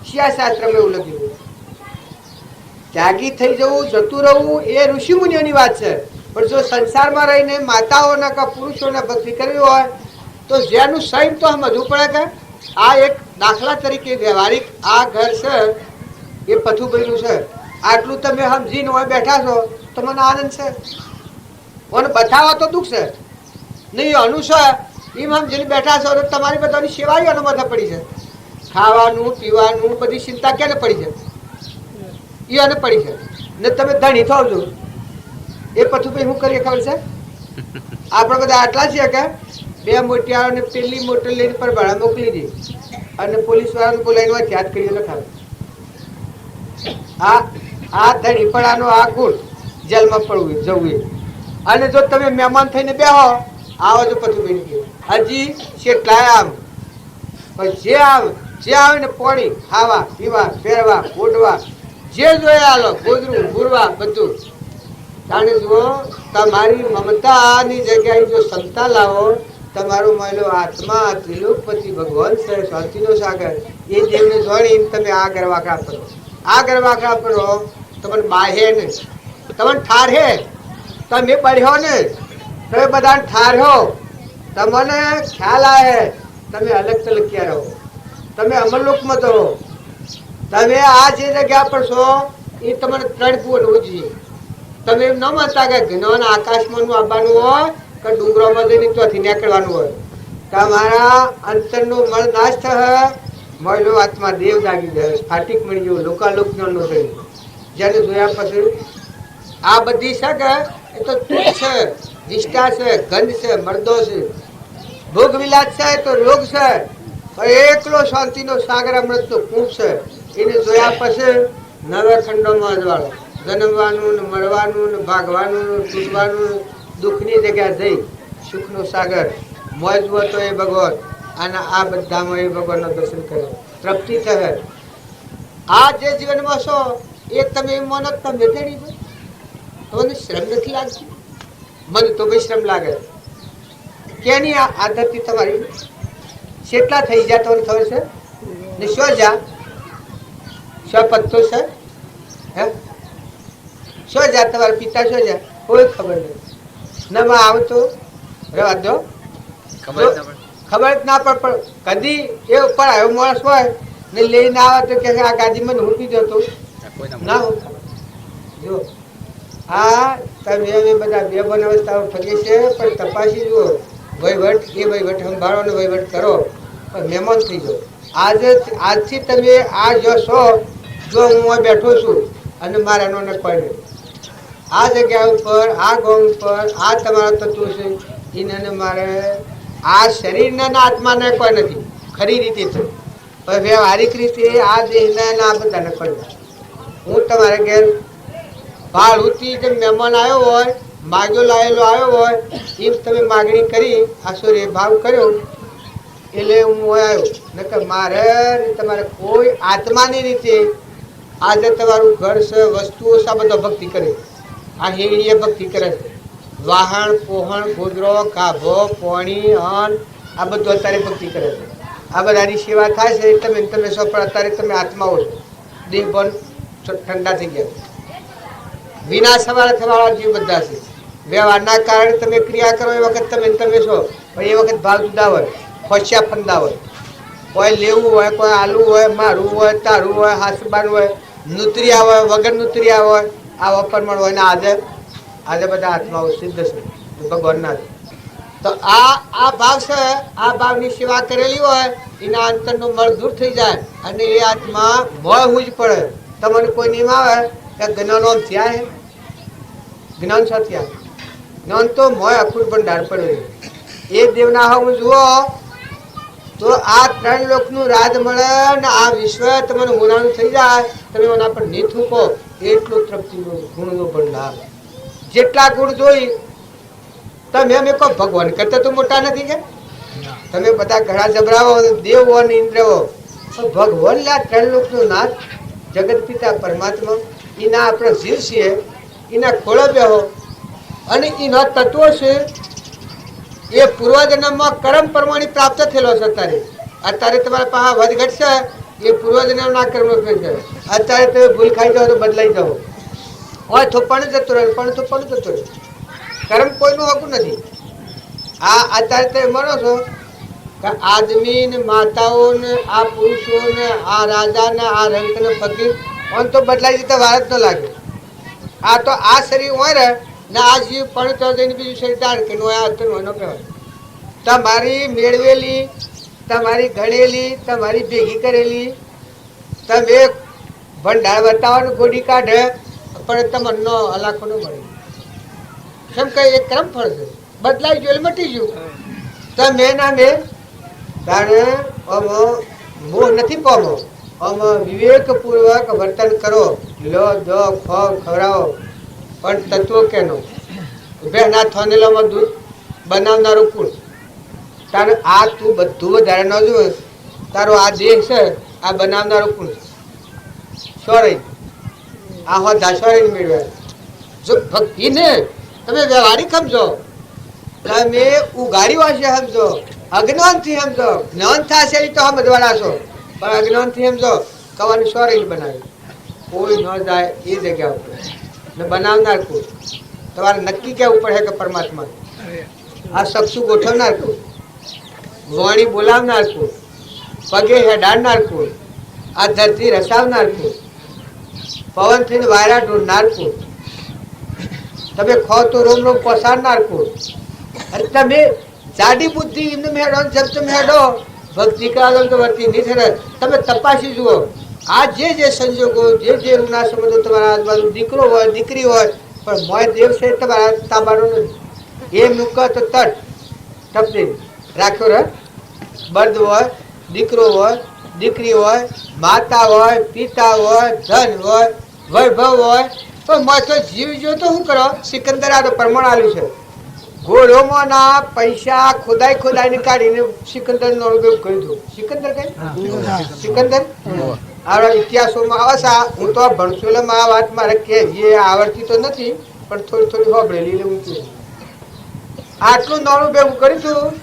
B: શિયા શાસ્ત્રમાં એવું લખ્યું, ત્યાગી થઈ જવું, જતું રહેવું એ ઋષિ મુનિઓની વાત છે. પણ જો સંસારમાં રહીને માતાઓના કે પુરુષોના ભક્તિ કરવી હોય તો જેનું સૈન તો સમજવું પડે કે આ એક દાખલા તરીકે વ્યવહારિક આ ઘર છે એ પથુભાઈનું છે, આટલું તમે સમજીને હોય બેઠા છો તો મને આનંદ છે. મને બતાવવા તો દુઃખ છે નહીં, અનુસાર એમ સમજીને બેઠા છો તો તમારી બધાની સેવાઓ એનો માથે પડી છે. ખાવાનું પીવાનું બધી ચિંતા ક્યારે પડી છે, એ અને પડી છે ને તમે ધણી થાવ છો. એ પછી ભાઈ શું કરીએ ખબર છે, આપણે બધા આટલા છીએ કે બે મોટિયાઓને પેલી મોટર લઈને પર ભાડા મોકલી દે અને પોલીસ વાળાને બોલાવીને યાદ કરી લખાવે. આ ધણી પડાનો આ ગુણ જેલમાં પડવું જવું. અને જો તમે મહેમાન થઈને બેહો આવો તો પછી ભાઈ હજી કેટલાય આમ જે આવે ને પાણી ખાવા પીવા પહેરવા ઓઢવા જે જોયા હાલો ગોદરું ગુરવા બધું. કારણ જુઓ તમારી મમતાની જગ્યાએ જો ક્ષમતા લાવો, તમારો મહિલો આત્મા ત્રિલોકપતિ ભગવાન છે, શાંતિનો સાગર, એ દેવને જોડીને તમે આ ગરવાખડા કરો, આ ગરવાખડા કરો તમને બાહે ને તમને ઠારહે. તમે બળ્યો ને તમે બધા ઠાર્યો, તમને ખ્યાલ આવે, તમે અલગ તલક્યા રહો, તમે અમરલોકમાં રહો. તમે આ જે જગ્યા પર છો એ તમારે 3 ફૂટ ઉંચી. તમે એમ ન માનતા કે જ્ઞાન આકાશમાં આવવાનું હોય કે ડુંગરોમાં જઈને ત્યાંથી નીકળવાનું હોય. તમારા અંતરનો મળ નાશ થશે, મળેલો આત્મા દેવ જાગી જાય, સ્ફાટિક મળી ગયો, લોકાલોક જ્ઞાન નો થઈ. જેને જોયા પછી આ બધી છે કે એ તો તુચ્છ છે, નિષ્ઠા છે, ગંધ છે, મર્દો છે, ભોગ વિલાસ છે તો રોગ છે, એકલો શાંતિનો સાગર અમૃતનો કૂપ છે. એને જોયા પછી નવે ખંડોમાં અજવાળો, જન્મવાનું ને મળવાનું ને ભાગવાનું ને તૂટવાનું, દુઃખની જગ્યા જઈ સુખનો સાગર મોજ તો એ ભગવાન. અને આ બધામાં એ ભગવાનના દર્શન કરે, તૃપ્તિ થશે. આ જે જીવનમાં છો એ તમે એમ માનો તમે તેડી દો, તમને શ્રમ નથી લાગતી. મને તો ભાઈ શ્રમ લાગે. કેની આ ધરતી તમારી કેટલા થઈ જાય તમને ખબર છે ને? શું જા શું પત્તો છે હે? શું જા તમારા પિતા શું જા કોઈ ખબર નહીં. ના માં આવતો રહેવા દો, ખબર જ ના પડે. કદી એ ઉપર આવ્યો માણસ હોય ને લઈને આવે તો કે આ ગાડી મને મૂકી દો તો ના જો. હા તમે અમે બધા બે બન અવસ્થાઓ ઠગી છે, પણ તપાસી જુઓ વહીવટ એ વહીવટ સંભાળો ને વહીવટ કરો, પણ મહેમાન થઈ જાઓ. આજથી તમે આ જો છો જો હું અહીં બેઠો છું અને મારા એનો કોઈ નહીં, આ જગ્યા ઉપર આ ગામ ઉપર આ તમારા તત્વો છે એને મારે આ શરીરને ને આત્માને કોઈ નથી ખરી રીતે તો, પણ વ્યવહારિક રીતે આ દેહને આ બધાને કોઈ નથી. હું તમારે ઘેર ભાડુથી જે મહેમાન આવ્યો હોય, માગ્યો લાયેલો આવ્યો હોય, એમ તમે માગણી કરી આશરે ભાવ કર્યો એટલે હું આવ્યો. નકર મારે તમારે કોઈ આત્માની રીતે આજે તમારું ઘર છે, વસ્તુઓ છે, આ બધો ભક્તિ કરે. આ હેડીએ ભક્તિ કરે છે. વાહણ પોહણ ગોદરો ગાભો પોણી અન્ન આ બધું અત્યારે ભક્તિ કરે છે. આ બધાની સેવા થાય છે. તમે સૌ પણ અત્યારે તમે આત્માઓ છો, દેહ પણ ઠંડા થઈ ગયા. વિના સવારે થવાળા જીવ બધા છે. વ્યવહારના કારણે તમે ક્રિયા કરો એ વખત તમે છો, પણ એ વખત ભાવ જુદા હોય, ખોસિયા ફંદા હોય. કોઈ લેવું હોય, કોઈ આલું હોય, મારું હોય, તારું હોય, હાસબાન હોય, નૂતરિયા હોય, વગર નૂતરિયા હોય, આ વપરમણ હોય ને આજે બધા આત્માઓ સિદ્ધ છે ભગવાનના. તો આ ભાવ છે, આ ભાવની સેવા કરેલી હોય એના અંતરનો મળ દૂર થઈ જાય અને એ આત્મા મોય હું જ પડે. તમને કોઈ નિયમ આવે કે જ્ઞાનો થયા હે, જ્ઞાન શા થયા? જ્ઞાન તો મોય અખૂટ પણ ડાળ પડે. એ દેવના હું જુઓ તો આ ત્રણ લોકનું રાજ મળે ને આ વિશ્વ તમને મોનાનું થઈ જાય, તમે એના પર નહીં થૂકો એટલું તૃપ્તિનું ગુણનું ભંડાર. જેટલા ગુણ જોઈ તમે અમે કહો ભગવાન કરતા તો મોટા નથી કે તમે બધા ઘણા જબરાવો દેવ હો ને ઇન્દ્ર હો, ભગવાન લા ત્રણ લોકનું નાથ જગત પિતા પરમાત્મા એના આપણે જીવ છીએ, એના ખોળો બેહો અને એના તત્વો છે. એ પૂર્વજન્મમાં કર્મ પ્રમાણે પ્રાપ્ત થયેલો છે. અત્યારે તમારા પાસે વધઘટ છે એ પૂર્વજન્મના કર્મ છે. અત્યારે તમે ભૂલ ખાઈ જાઓ તો બદલાઈ જાઓ, હોય તો પણ જતો રહે, પણ તો પણ જતો રહે. કર્મ કોઈનું હોતું નથી. આ અત્યારે તમે માનો છો કે આદમી ને માતાઓ ને આ પુરુષો ને આ રાજા ને આ રંગ ને ફકીર ઓન તો બદલાઈ જતા વાર જ ન લાગે. આ તો આ શરીર હોય ને આ જીવ પણ તો જઈને બીજું શરીર ધાર કે નો કહેવાય. તમારી મેળવેલી, તમારી ગણેલી, તમારી ભેગી કરેલી તમે ભંડાર બતાવવાનું ગોડી કાઢે પણ તમને નો હલાખો ન મળે. કેમ કે એ ક્રમ ફળ છે, બદલાઈ ગયું એટલે મટી ગયું. તમે ના મેં તારે મોહ નથી પામો, વિવેકપૂર્વક વર્તન કરો, લો દો ખો ખવડાવો. પણ તત્વો કેનો બેના થોનેલામાં દૂધ બનાવનારું કુળ. તારે આ તું બધું વધારે ન જોવે, તારો આ દેહ છે આ બનાવનારું કુળ સોરી આ હોદા સોરી મેળવ્યા. જો ભક્તિને તમે વ્યવહારિક સમજો, તમે ઉઘાડી વાંચે સમજો, અજ્ઞાનથી સમજો. જ્ઞાન થશે તો સમજવાના છો, પણ અજ્ઞાનથી સમજો કવાની સોરી બનાવી કોઈ ન જાય એ જગ્યા ઉપર ને બનાવનાર કોઈ તમારે નક્કી કેવું પડે કે પરમાત્મા આ સક્ષુ ગોઠવનાર કોઈ, વાણી બોલાવનાર કોઈ, પગે હેડાડનાર કોઈ, આ ધરતી રસાવનાર કોઈ, પવનથી વાયરા ઢોળનાર કોઈ, તમે ખો તો રોમ રોમ પસારનાર કોઈ. અને તમે જાડી બુદ્ધિ એમને મેળો જેમ તમે હેડો ભક્તિ કરાવો તો વર્તી નહીં થશે. તમે તપાસી જુઓ આ જે સંજોગો જે રૂના સંબંધો તમારા આજુબાજુ દીકરો હોય દીકરી હોય પણ મોય દેવ છે તમારા તાબાનો નથી. એ મૂક તો તપને રાખ્યો રહે. બર્દ હોય, દીકરો હોય, દીકરી હોય, માતા હોય, પિતા હોય, ધન હોય, વૈભવ હોય, પણ મોય તો જીવ જો તો શું કરો? સિકંદર આ તો પ્રમાણ આલ્યું છે. ઘોડોમાંના પૈસા ખોદાઈને કાઢીને સિકંદર નો ઉપયોગ કરી દઉં. સિકંદર કઈ સિકંદર આ ઇતિહાસોમાં આવે છે. હું તો ભણસોલામાં આ વાત મારે કે જે આવડતી તો નથી પણ થોડી હોબળેલી ઊંચી. આટલું નાનું ભેગું કર્યું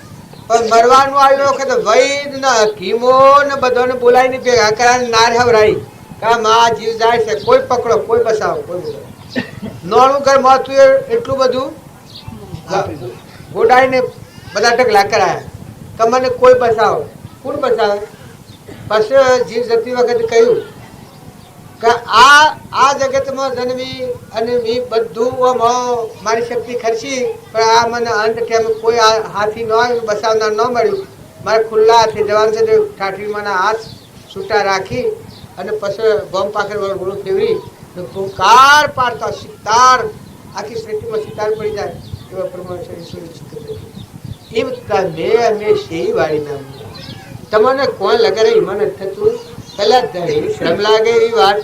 B: પણ મરવાનું આવ્યું વખત વૈદ ને હકીમો ને બધાને બોલાવીને ભેગા કરાવીને નાર હવરાઈ કા માં જીવ જાય છે, કોઈ પકડો, કોઈ બસાવો, કોઈ બસાવો. નાનું ઘર માથું એટલું બધું ગોડાઈને બધા ઢગલા કરાયા કે મને કોઈ બસાવો. કોણ બસાવે? પછી જીવ જતી વખતે કહ્યું કે આ જગતમાં જન્મી અને મેં બધું મારી શક્તિ ખર્ચી પણ આ મને અંત કેમ કોઈ હાથી ન આવ્યું, બસાવનાર ન મળ્યું. મારે ખુલ્લા હાથે જવાનું છે. ઠાઠરીમાંના હાથ છૂટા રાખી અને પછી ગોમ પાખર વળગું ફેરવી પુકાર પાડતા સિતાર આખી સૃષ્ટિમાં સિતાર પડી જાય એવા પ્રમાણે એ તમે અમે શેરી વાળી નામ તમને કોણ લગાડે એમાં નથી થતું પેલા ધણી શ્રમ લાગે એવી વાત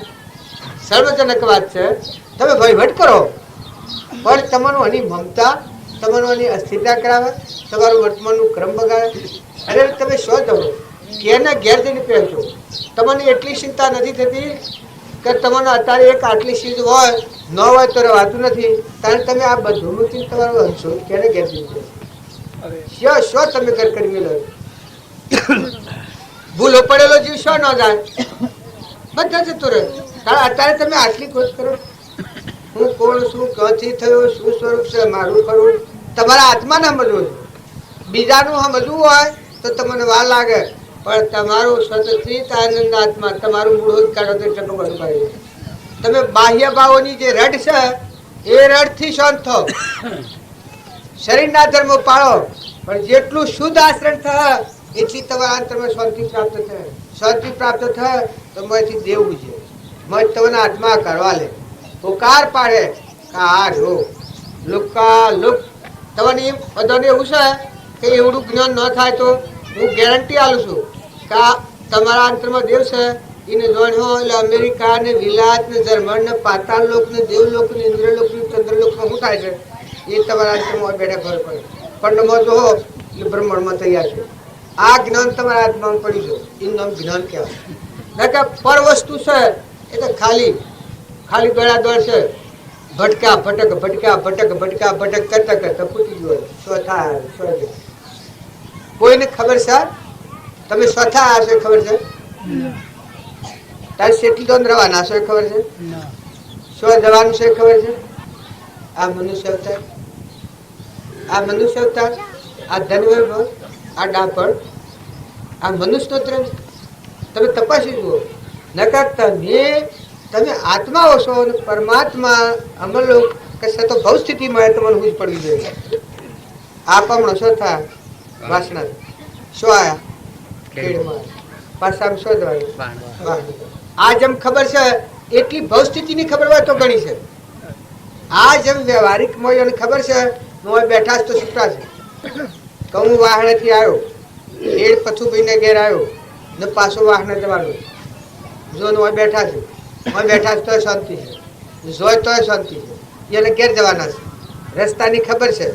B: સર્વજનક વાત છે તમે વહીવટ કરો પણ તમારું એની મમતા તમારું એની અસ્થિરતા કરાવે તમારું વર્તમાનનું ક્રમ બગાડે અરે તમે શું દો ઘેરના ઘેર જઈને પહેરશો તમને એટલી ચિંતા નથી થતી કે તમને અત્યારે એક આટલી ચીજ હોય ન હોય તો રહેવાતું નથી કારણ તમે આ બધું તમારું હંશો ક્યારે ઘેર જઈને શું શું તમે ઘર કરી મેળવો ભૂલો પડેલો જીવ શું ન જાય બધા જતું રહે કારણ અત્યારે તમે આટલી ખોજ કરો હું કોણ છું ક્યાંથી થયો શું સ્વરૂપ છે મારું ખરું તમારા હાથમાં ના સમજવું બીજાનું સમજવું હોય તો તમને વાર લાગે પણ તમારું સતચિત આનંદ આત્મા તમારું મૂળ કાઢો તો ટપક પાડી તમે બાહ્ય ભાવોની જે રડ છે એ રડથી શાંત થો શરીરના ધર્મો પાળો પણ જેટલું શુદ્ધ આચરણ થાય એટલી તમારા અંતરમાં શાંતિ પ્રાપ્ત થાય શાંતિ પ્રાપ્ત થાય તો મયથી દેવું છે મય તમને આત્મા કરવા લે પુકાર પાડે કે આ રો લુકા લુક તમને બધાને એવું છે કે એવડું જ્ઞાન ન થાય તો હું ગેરંટી આલું છું કે તમારા અંતરમાં દેવ છે એને જોણ્યો એટલે અમેરિકા ને વિલાત ને જર્મન ને પાતાળ લોક ને દેવલોક ને ઇન્દ્રલોક ને ચંદ્રલોકમાં શું થાય છે એ તમારા અંતરમાં બેઠા ખબર પડે પણ જો એટલે બ્રહ્માંડમાં તૈયાર છે આ જ્ઞાન તમારા આત્મામાં પડ્યું છે એનું નામ જ્ઞાન કહેવાય કે પર વસ્તુ છે એ તો ખાલી ખાલી દોડા દોડ છે ભટકા ભટક ભટકા ભટક ભટકા ભટક કરતા કરતા પૂછી ગયો શું થાય શું કોઈને ખબર છે તમે સ્વથા હશે ખબર છે તારે શેઠી દોન રવાના હશે ખબર છે શું જવાનું છે ખબર છે આ મનુષ્ય અવતાર આ મનુષ્ય અવતાર આ ધનવૈભવ આ ડાપણ આ મનુષ્યનો ત્રમ તમે તપાસી જુઓ નકર તમે આત્માઓ છો અને પરમાત્મા અમલો કશે તો ભવ સ્થિતિ મળે તમારે હું જ પડવી જોઈએ આ પમણો શું થાય વાસણા શું આયા ખેડમાં પાછા શું જવાય આ જેમ ખબર છે એટલી ભવ સ્થિતિની ખબર હોય તો ઘણી છે આ જેમ વ્યવહારિક મોય ખબર છે મોય બેઠા તો છૂટા છે કહું વાહણેથી આવ્યો ખેડ પથુભાઈને ઘેર આવ્યો ને પાછો વાહને જવાનું જો મોય બેઠા છે મોય બેઠા તો શાંતિ છે જોય તો શાંતિ છે એને ઘેર જવાના છે રસ્તાની ખબર છે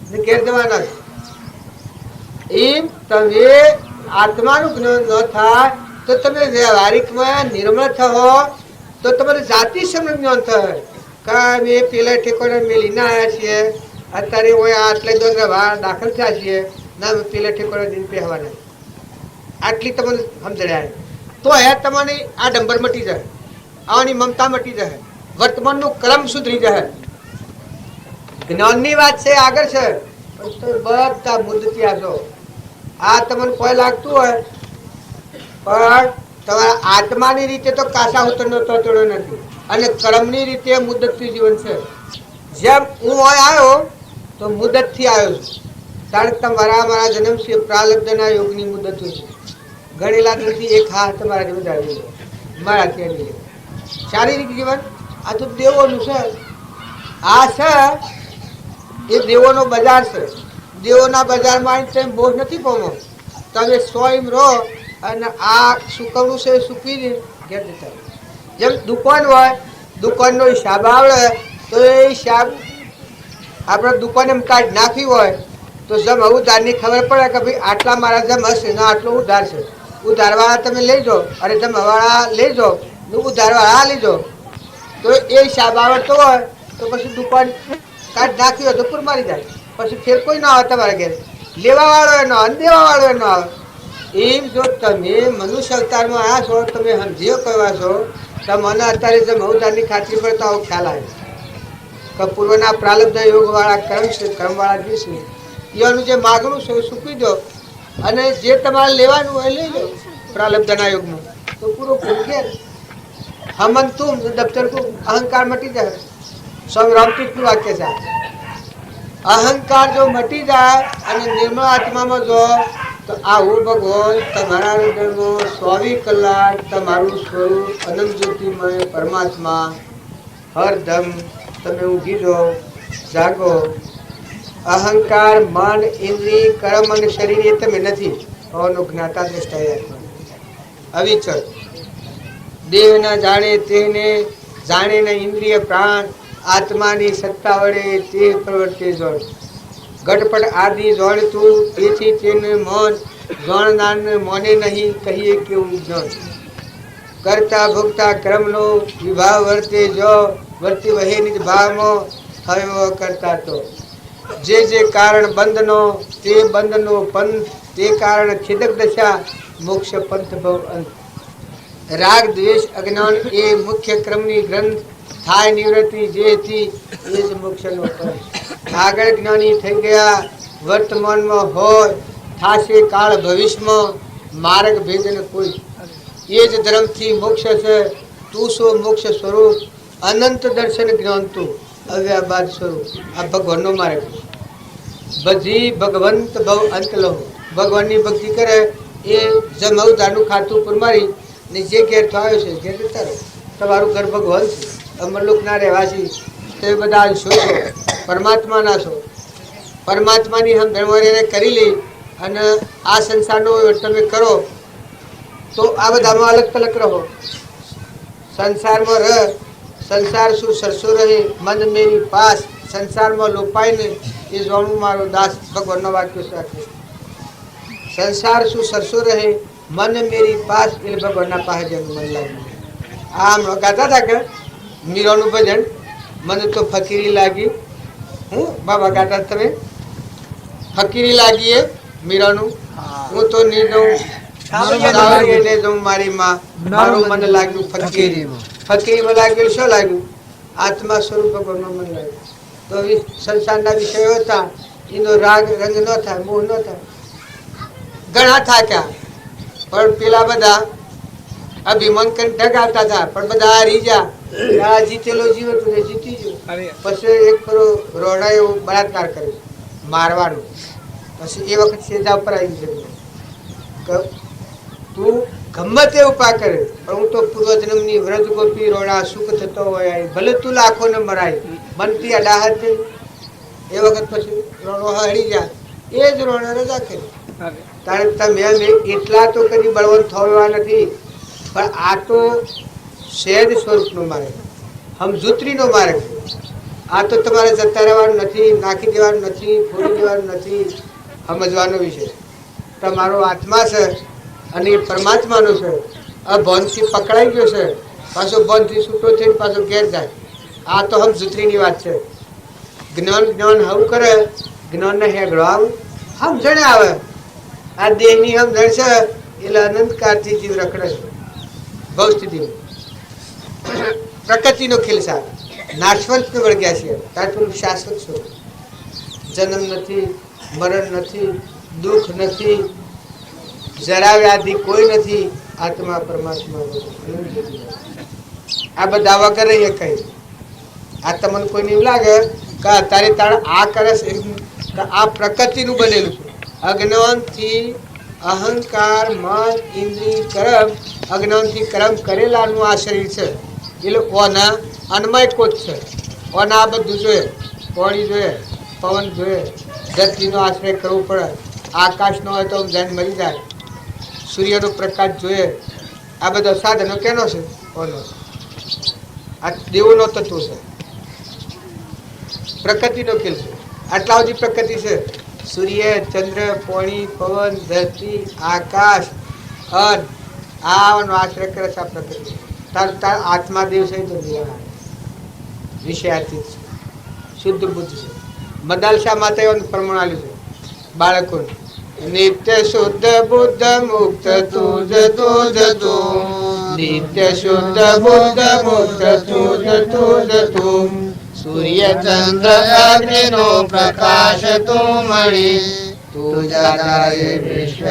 B: ને ઘેર જવાના છે એમ તમે આત્માનું જ્ઞાન ન થાય તો તમે વ્યવહારિકમાં નિર્મળ થવો તો તમારે જાતિ સમય જ્ઞાન થાય કે અમે પેલા ઠેકોને મેલી ના આવ્યા છીએ અત્યારે હું આટલે દોન દાખલ થયા છીએ ના અમે પેલા ઠેકોને દિન પહેવાના આટલી તમને સમજણ્યા તો હે તમારી આ ડંબર મટી જાય આની મમતા મટી જાય વર્તમાનનું ક્રમ સુધરી જાય જ્ઞાનની વાત છે આગળ છે બધા મુદ્દતી આશો આ તમને કોઈ લાગતું હોય પણ તમારા આત્માની રીતે તો કાસા ઉતરનો તોતડો નથી અને કર્મની રીતે મુદ્દતથી જીવન છે જેમ હું હોય આવ્યો તો મુદ્દતથી આવ્યો છું કારણ કે મારા જન્મથી પ્રાલબ્ધના યોગની મુદ્દત છે ગણેલા દિનથી એક હાથ તમારા જેવું આવી મારાથી આવી શારીરિક જીવન આ તો દેવોનું છે આ છે એ દેવોનો બજાર છે દેવોના બજારમાં તમે બોજ નથી પામો તમે સ્વયં રહો અને આ સુકવણું છે સૂકવીને ઘેર જતા જેમ દુકાન હોય દુકાનનો હિસાબ આવડે તો એ હિસાબ આપણે દુકાન એમ કાઢ નાખવી હોય તો જેમ ઉધારની ખબર પડે કે ભાઈ આટલા મારા જેમ હશે ને આટલો ઉધાર છે ઉધારવાળા તમે લઈ જાઓ અને જમવાળા લઈ જાઓ ને ઉધારવાળા લઈ જાઓ તો એ હિસાબ આવડતો હોય તો પછી દુકાન કાઢ નાખવી હોય તો પૂર મારી જાય પછી ફેર કોઈ ના આવે તમારા ઘેર લેવા વાળો એનો આવે દેવા વાળો એનો આવે એમ જો તમે મનુષ્ય અવતારમાં આવ્યા છો તમે સમજીઓ કહેવા છો તો મને અત્યારે જે મહુદારની ખાતરી પર તો આવો ખ્યાલ આવે કે પૂર્વના પ્રાલબ્ધ યોગવાળા કર્મ છે કર્મવાળા જે છે એનું જે માગણું છે એ સૂકવી દો અને જે તમારે લેવાનું હોય લઈ લો પ્રાલબ્ધના યોગનું તો પૂરો ઘેર હમન તું દફતર તું અહંકાર મટી જાય સ્વામી રામકૃષ્ણનું વાક્ય છે અહંકાર જો મટી જાય અને નિર્મળ આત્મામાં જો તો આવું ભગવાન તમારા હૃદયમાં 24 કલાક તમારું સ્વરૂપ અનંત જ્યોતિમય પરમાત્મા હરદમ તમે ઊંઘી જાઓ, જાગો. અહંકાર, મન, ઇન્દ્રિય, કર્મ અને શરીર એ તમે નથી. અનો જ્ઞાતા દ્રષ્ટા અવિચળ દેહ ના જાણે તેને જાણે ન ઇન્દ્રિય પ્રાણ આત્માની સત્તા વડે તે પ્રવર્તે જોડ ઘટપટ આદિ જોડતું તેથી તેને મન જોણનાર મોને નહીં કહીએ કેવું જણ કરતા ભોગતા ક્રમનો વિભાવ વર્તે જો વર્તી વહે નિજ ભાવમાં હવે કરતા તો જે જે કારણ બંધનો તે બંધનો પંથ તે કારણ છેદક દશા મોક્ષ પંથ ભવ અંત રાગ દ્વેષ અજ્ઞાન એ મુખ્ય ક્રમની ગ્રંથ થાય નિવૃત્તિ જેથી એ જ મોક્ષનો પંથ આગળ જ્ઞાની થઈ ગયા વર્તમાનમાં હોય થાશે કાળ ભવિષ્યમાં માર્ગ ભેદન કોઈ એ જ ધર્મથી મોક્ષ છે તું સો મોક્ષ સ્વરૂપ અનંત દર્શન જ્ઞાન તું અવ્યાબાદ સ્વરૂપ આ ભગવાનનો માર્ગ બધી ભગવંત ભવ અંત લો ભગવાનની ભક્તિ કરે એ જમવદાનું ખાતું પર મારી ને જે ઘેર થયો છે ઘેર જતા રહો તમારું ઘર ભગવાન છે અમરલોકના રહેવાસી તે બધા અંશો છો પરમાત્માના છો પરમાત્માની હમ ધર્મને કરી લે અને આ સંસારનો તમે કરો તો આ બધામાં અલગ તલક રહો સંસારમાં રહ સંસાર શું સરસો રહે મન મેરી પાસ સંસારમાં લોપાય ને એ જોણું મારો દાસ ભગવાનનો વાક્ય સાથે સંસાર શું સરસો રહે મન મેરી પાસ એટલે ભગવાનના પાસે જેનું મન લાગ્યું આમ ગાતા હતા કે મીરાનું ભજન મને તો ફકીરી લાગી હું બાબા ગાતા તમે ફકીરી લાગીએ મીરાનું હું તો નિર્ણવ મારી માં મારું મન લાગ્યું ફકીરી ફકીરીમાં લાગ્યું શું લાગ્યું આત્મા સ્વરૂપ ભગવાનનું મન લાગ્યું તો સંસારના વિષયો હતા એનો રાગ રંગ ન થાય મોહ ન થાય ઘણા થાક્યા પણ પેલા બધા અભિમાન કરીને ઢગાવતા હતા પણ બધા રીજા આ જીતેલો જીવ હતું ને જીતી ગયો પછી એક પેલો રોડા એવો બળાત્કાર કર્યો મારવાનું પછી એ વખત સેજા ઉપર આવી ગયું કે તું ગમે તે ઉપા કરે પણ હું તો પૂર્વજન્મની વ્રજ ગોપી રોડા સુખ થતો હોય ભલે તું લાખો ને મરાય મનથી અડાહત એ વખત પછી રોડો હળી જાય એ જ રોડા રજા કરી તારે તમે એટલા તો કદી બળવંત થવા નથી પણ આ તો સહેજ સ્વરૂપનો માર્ગ સમજૂતરીનો માર્ગ આ તો તમારે જતા રહેવાનું નથી નાખી દેવાનું નથી ફોડી દેવાનું નથી સમજવાનો વિષય તમારો આત્મા છે અને એ પરમાત્માનો છે આ ભોનથી પકડાઈ ગયો છે પાછો ભોનથી છૂટો થઈને પાછો ઘેર જાય આ તો સમજૂતરીની વાત છે જ્ઞાન જ્ઞાન હવું કરે જ્ઞાનને હેગડો આવું સમજણે આવે આ દેહની સમજણ છે એટલે અનંતકાળથી જીવ રખડે છે ભવ સ્થિતિમાં પ્રકૃતિનો ખિલસા નાશવંત વળગ્યા છે તાર પેલું શાશ્વત સ્વરૂપ જન્મ નથી મરણ નથી દુઃખ નથી જરા વ્યાધિ કોઈ નથી આત્મા પરમાત્મા આ બધા વગર એ કઈ આ તમને કોઈને એવું લાગે કે તારે તારે આ કરે છે આ પ્રકૃતિનું બનેલું છે અજ્ઞાનથી અહંકાર મન ઇન્દ્રિય કર્મ અજ્ઞાનથી કર્મ કરેલાનું આ શરીર છે એટલે ઓના અન્મય કોચ છે ઓના આ બધું જોઈએ પાણી જોઈએ પવન જોઈએ ધરતીનો આશ્રય કરવો પડે આકાશનો હોય તો જન મરી જાય સૂર્યનો પ્રકાશ જોઈએ આ બધા સાધનો કેનો છે ઓનો આ દેવોનો તત્વ છે પ્રકૃતિનો ખેલ છે આટલા બધી પ્રકૃતિ છે સૂર્ય ચંદ્ર પાણી પવન ધરતી આકાશ અન્ન આનો આશ્રય કરે છે આ પ્રકૃતિ તાર તાર આત્મા દેવ છે તો વિષયાતીત છે શુદ્ધ બુદ્ધ છે મદાલશા માતા એવું પ્રમાણ આલ્યું છે બાળકોને નિત્ય શુદ્ધ બુદ્ધ મુક્ત તુજ તુજ તું નિત્ય શુદ્ધ બુદ્ધ મુક્ત તુજ તુજ તું સૂર્ય ચંદ્ર અગ્નિનો પ્રકાશ તું મળી તુજાય વિશ્વ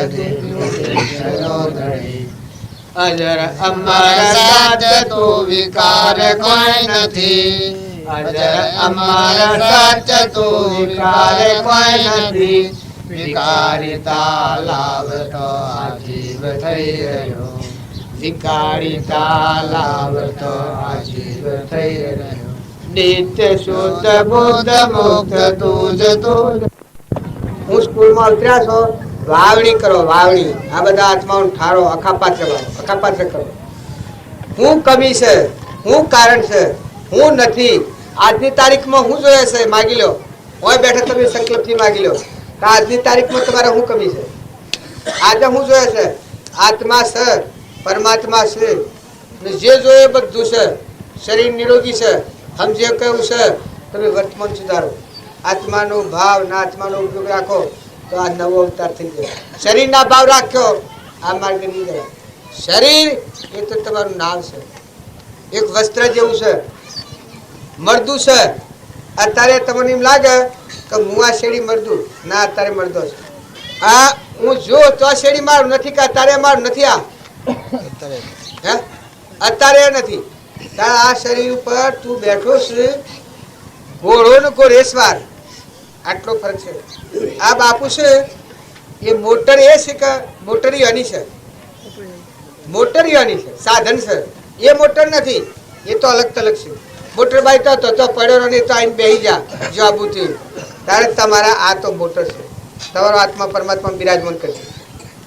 B: અજર અમર સત્ય તું વિકાર કોઈ નથી અજર અમર સત્ય તું વિકાર કોઈ નથી ભિખારીતા લાવતો આજીવ થઈ રહ્યો, ભિખારીતા લાવતો આજીવ થઈ રહ્યો, નિત્ય શુદ્ધ બુદ્ધ મુક્ત તુજ તુજ. હું સ્કૂલમાં ઉતર્યા છો, વાવણી કરો વાવણી. આ બધા આત્માઓ ઠારો, અખાપાત્ર કરો. હું કમી છે, હું કારણ છે, હું નથી. આજની તારીખમાં હું જોઈએ છે માગી લો. હોય બેઠા તમે સંકલ્પથી માગી લો કે આજની તારીખમાં તમારે હું કમી છે. આજે હું જોઈએ છે આત્મા છે, પરમાત્મા છે, જે જોઈએ બધું છે. શરીર નિરોગી છે, સમજે કયું છે. તમે વર્તમાન સુધારો, આત્માનો ભાવ ના આત્માનો ઉપયોગ રાખો તો આ નવો અવતાર થઈ જાય. શરીરના ભાવ રાખ્યો આ માર્ગ નહીં જાય. શરીર એ તો તમારું નામ છે, એક વસ્ત્ર જેવું છે, મરદું છે. અત્યારે તમને એમ લાગે કે હું આ શેડી મરદું ના, અત્યારે મરદો છે. આ હું જો તો આ શેડી મારું નથી કે અત્યારે મારું નથી. આ હે અત્યારે નથી. આ શરીર ઉપર તું બેઠો છે, ઘોડો ને કો રેસવાર, આટલો ફરક છે. આ બાપુ છે એ મોટર એ છે કે મોટરીઓની છે, મોટરીઓની છે, સાધન છે. એ મોટર નથી, એ તો અલગ તલગ છે. મોટર બાઈક તો પડ્યો નહીં તો આઈને બેસી જા જવાબુથી. ત્યારે તમારા આ તો મોટર છે. તમારો આત્મા પરમાત્મા બિરાજમાન કરશે,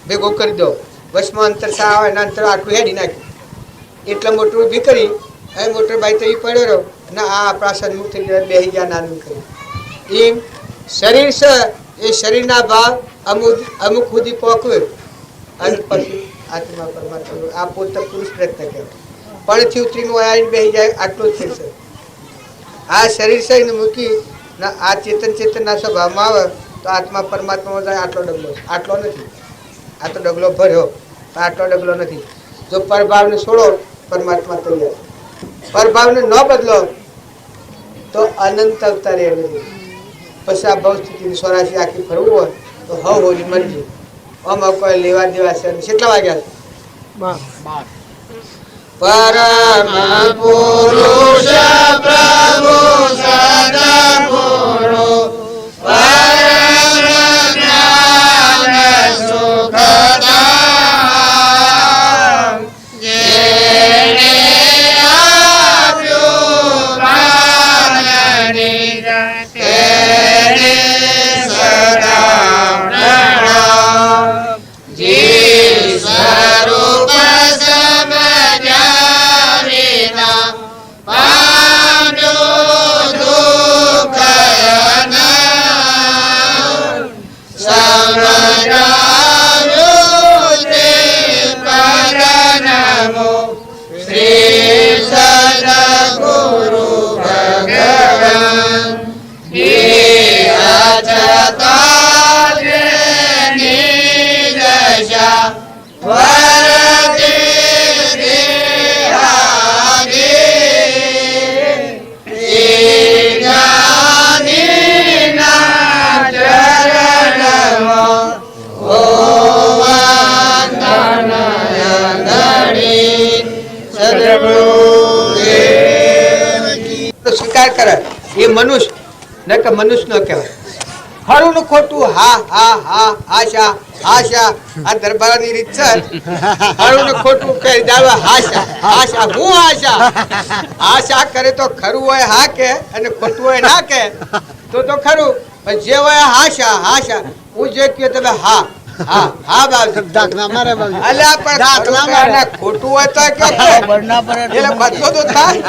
B: ભેગો કરી દો. વશમાં અંતર સા આવે એના અંતર આટલું હેડી નાખ્યું. એટલે મોટર ઊભી કરી, હવે મોટર બાઈક તો એ પડ્યો રહ્યો ને આ આપણા સન્મુખ થઈ ગયા, બેસી ગયા નાનું કરી. એમ શરીર છે એ શરીરના ભાવ અમુક સુધી પહોંચવે અને પછી આત્મા પરમાત્મા આ પોતે પુરુષ પ્રયત્ન કહેવાય. પણથી ઉતરીનું આવીને બેસી જાય આટલું જ થઈ છે. આ શરીર છે એને મૂકી ને આ ચેતનના સ્વભાવમાં આવે તો આત્મા પરમાત્મામાં જાય. આટલો ડગલો, આટલો નથી. આ તો ડગલો ભર્યો, આટલો ડગલો નથી. જો પરભાવને છોડો પરમાત્મા તૈયાર. પરભાવને ન બદલો તો અનંત અવતારે નથી. પછી આ ભવ સ્થિતિની 84 આખી ફરવું હોય તો હોની મરજી. આમાં કોઈ લેવા દેવા છે. કેટલા વાગ્યા? પરમ પુરુષ પ્રભુ સદગુરુ પરમ જ્ઞાન સુખદામ જેણે આપ્યું પ્રાણની તેણે સદા પ્રણામ. જી સ્વરૂપ સ્વીકાર કરે એ મનુષ્ય ન કે મનુષ્ય ન કહેવાય. ખરું ને ખોટું હા હા હા આશા આશા આ દરબારની રીત છે. ખરું ને ખોટું કહી દાવે આશા આશા. હું આશા આશા કરે તો ખરું હોય હા કે અને ખોટું હોય ના કે તો ખરું. જે હોય આશા આશા. હું જે કહ્યું તમે હા હા હા બાબુ દાખલા મારે બાબુ અલ્યા પણ દાખલા મારે ખોટું હોય તો કે બરના પર એટલે બદલો તો થાય.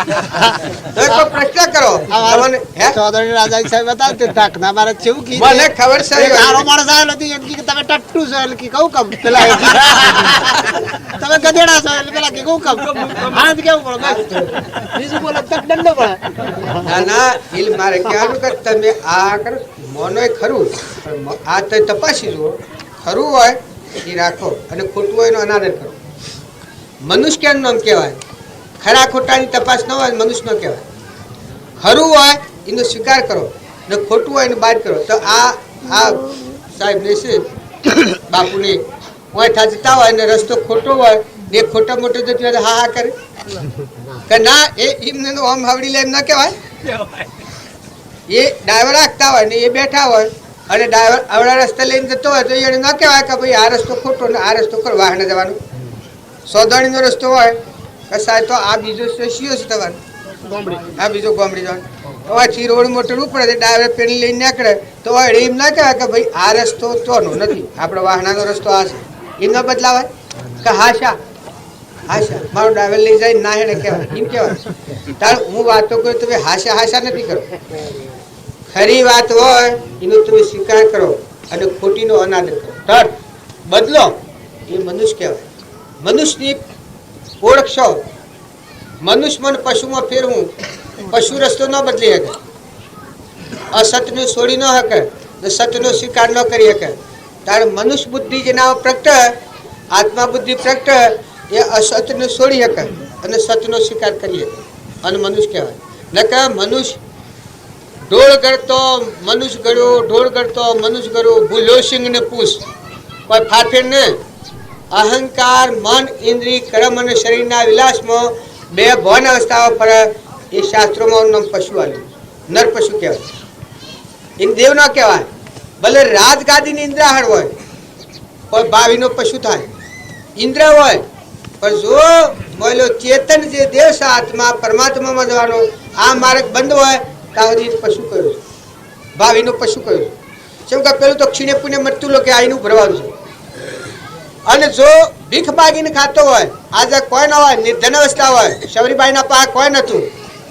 B: તો કોઈ પ્રશ્ન કરો તમને હે ચૌધરી રાજા સાહેબ બતાવ તે દાખલા મારે કેવું કી મને ખબર છે. આરો માણસ આવેલો હતી એમ કે તમે ટટ્ટુ છો એટલે કે કહું કમ પેલા તમે ગધેડા છો એટલે પેલા કે કહું કમ હા કેવું પડે બીજું બોલો તક દંડો પડે. ના ના ઇલ મારે કહેવાનું કે તમે આ કરો મોનોય ખરું આ તો તપાસી જુઓ. ખરું હોય એ રાખો અને ખોટું હોય એનો અનાદર કરો. મનુષ્ય કેનું નામ કહેવાય? ખરા ખોટાની તપાસ ન હોય મનુષ્ય ન કહેવાય. ખરું હોય એનો સ્વીકાર કરો ને ખોટું હોય એનો બાદ કરો. તો આ સાહેબ ને છે બાપુને ઓઠા જતા હોય ને રસ્તો ખોટો હોય ને ખોટા મોટો જતી હોય હા હા કરે કે ના એ એમને આમ હાવડી લે એમ ના કહેવાય. એ ડાયવર રાખતા હોય ને એ બેઠા હોય અને ડ્રાઈવર આવડા રસ્તે લઈને જતો હોય તો એને ન કહેવાય કે ભાઈ આ રસ્તો ખોટો ને આ રસ્તો કરો વાહને જવાનું. સોદાણીનો રસ્તો હોય કે સાહેબ તો આ બીજો શિયો છે તમારે આ બીજો ગોમડી જવાનું તો આછી રોડ મોટું પડે ડ્રાઈવર પેલી લઈને નીકળે તો એમ ના કહેવાય કે ભાઈ આ રસ્તો તોનો નથી આપણો વાહનાનો રસ્તો આ છે એમ ન બદલાવાય કે હાશા હાશા મારો ડ્રાઈવર લઈ જાય ના એને કહેવાય એમ કહેવાય. તાર હું વાતો કરું તમે હાશા હાશા નથી કરો. ખરી વાત હોય એનો તમે સ્વીકાર કરો અને ખોટીનો અનાદર કરો તરત બદલો એ મનુષ્ય કહેવાય. મનુષ્યની ઓળખશો. મનુષ્ય મન પશુમાં ફેરવું પશુ રસ્તો ન બદલી શકે અસત્યનું છોડી ન શકે ને સત્યનો સ્વીકાર ન કરી શકે. તારે મનુષ્ય બુદ્ધિ જેના પ્રગટ આત્મા બુદ્ધિ પ્રગટ એ અસત્યને છોડી શકે અને સત્યનો સ્વીકાર કરી શકે અને મનુષ્ય કહેવાય. ન કે મનુષ્ય ઢોળ ગળતો મનુષ્ય ગળ્યો ઢોળ ગળતો મનુષ્ય ગળ્યો ભૂલ્યો સિંહ ને પૂછ કોઈ ફાફેર ને અહંકાર મન ઇન્દ્રિય કર્મ અને શરીરના વિલાસમાં બે ભવન અવસ્થાઓ પર એ શાસ્ત્રોમાં નામ પશુ આવ્યું નર પશુ કહેવાય. એમ દેવ ન કહેવાય. ભલે રાજગાદીની ઇન્દ્રાહળ હોય કોઈ ભાવિનો પશુ થાય ઇન્દ્ર હોય પણ જો બોલો ચેતન જે દેવ છે આત્મા પરમાત્મામાં જવાનો આ માર્ગ બંધ હોય ત્યાં સુધી પશુ કહ્યું છે ભાવિનો પશુ કહ્યું છે. જેમ કે પેલું તો ક્ષીણે પુણે મરતું લોકો આઈનું ભરવાનું છે. અને જો ભીખ માગીને ખાતો હોય આજે કોઈ ન હોય નિર્ધન અવસ્થા હોય શબરીબાઈના પાસે કોઈ નતું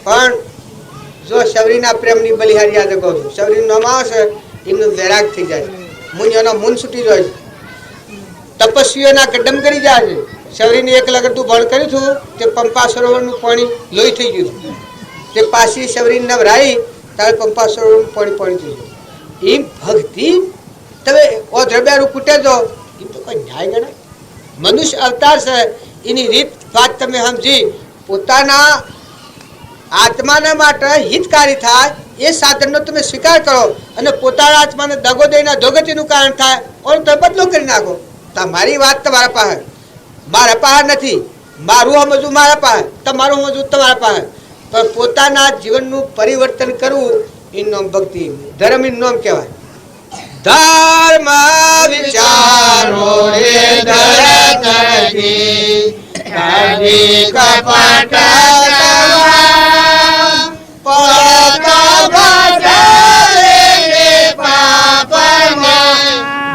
B: પણ જો શબરીના પ્રેમની બલિહારી આજે કહું છું શબરીનું નામ આવશે એમનું વૈરાગ થઈ જાય છે. મુનિઓનો મૂન છૂટી જાય છે. તપસ્વીઓના કદમ કરી જાય છે. શબરીને એક લગડતું ભણ કર્યું હતું તે પંપા સરોવરનું પાણી લોહી થઈ ગયું હતું. તે પાછી શબરીને નવરાઈ ત્યારે પંપા સરોવરનું પાણી પાણી થઈ ગયું. એમ ભક્તિ તમે ઓ દ્રવ્યારું કૂટે દો એ તો કોઈ ન્યાય ગણાય. મનુષ્ય અવતાર છે એની રીત વાત તમે સમજી પોતાના આત્માના માટે હિતકારી થાય એ સાધનનો તમે સ્વીકાર કરો અને પોતાના આત્માને દગો દઈને અધોગતિનું કારણ થાય અને તો બદલો કરી નાખો. તમારી વાત તમારા પાસે મારા પાસે નથી મારું સમજવું મારા પાસે તમારું સમજવું તમારા પાસે પણ પોતાના જીવનનું પરિવર્તન કરવું એનું નામ ભક્તિ ધર્મ એનું નામ કહેવાય. ધર્મ વિચારો રે ધરતજી કદી કપટ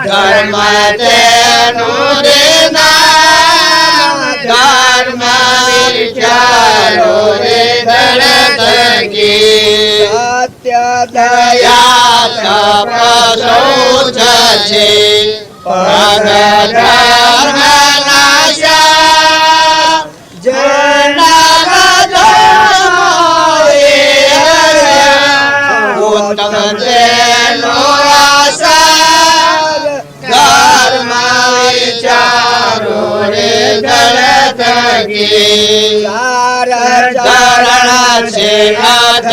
B: ધર્મ તેનું રે નામ ધર્મ વિચારો રે ધરતજી સત્ય દયા તપ છે પગ ધર્મ નાશા જના ઉત્તમ તેનો આસાર ધર્મ વિચારો રે ધરતજી ચરણ છે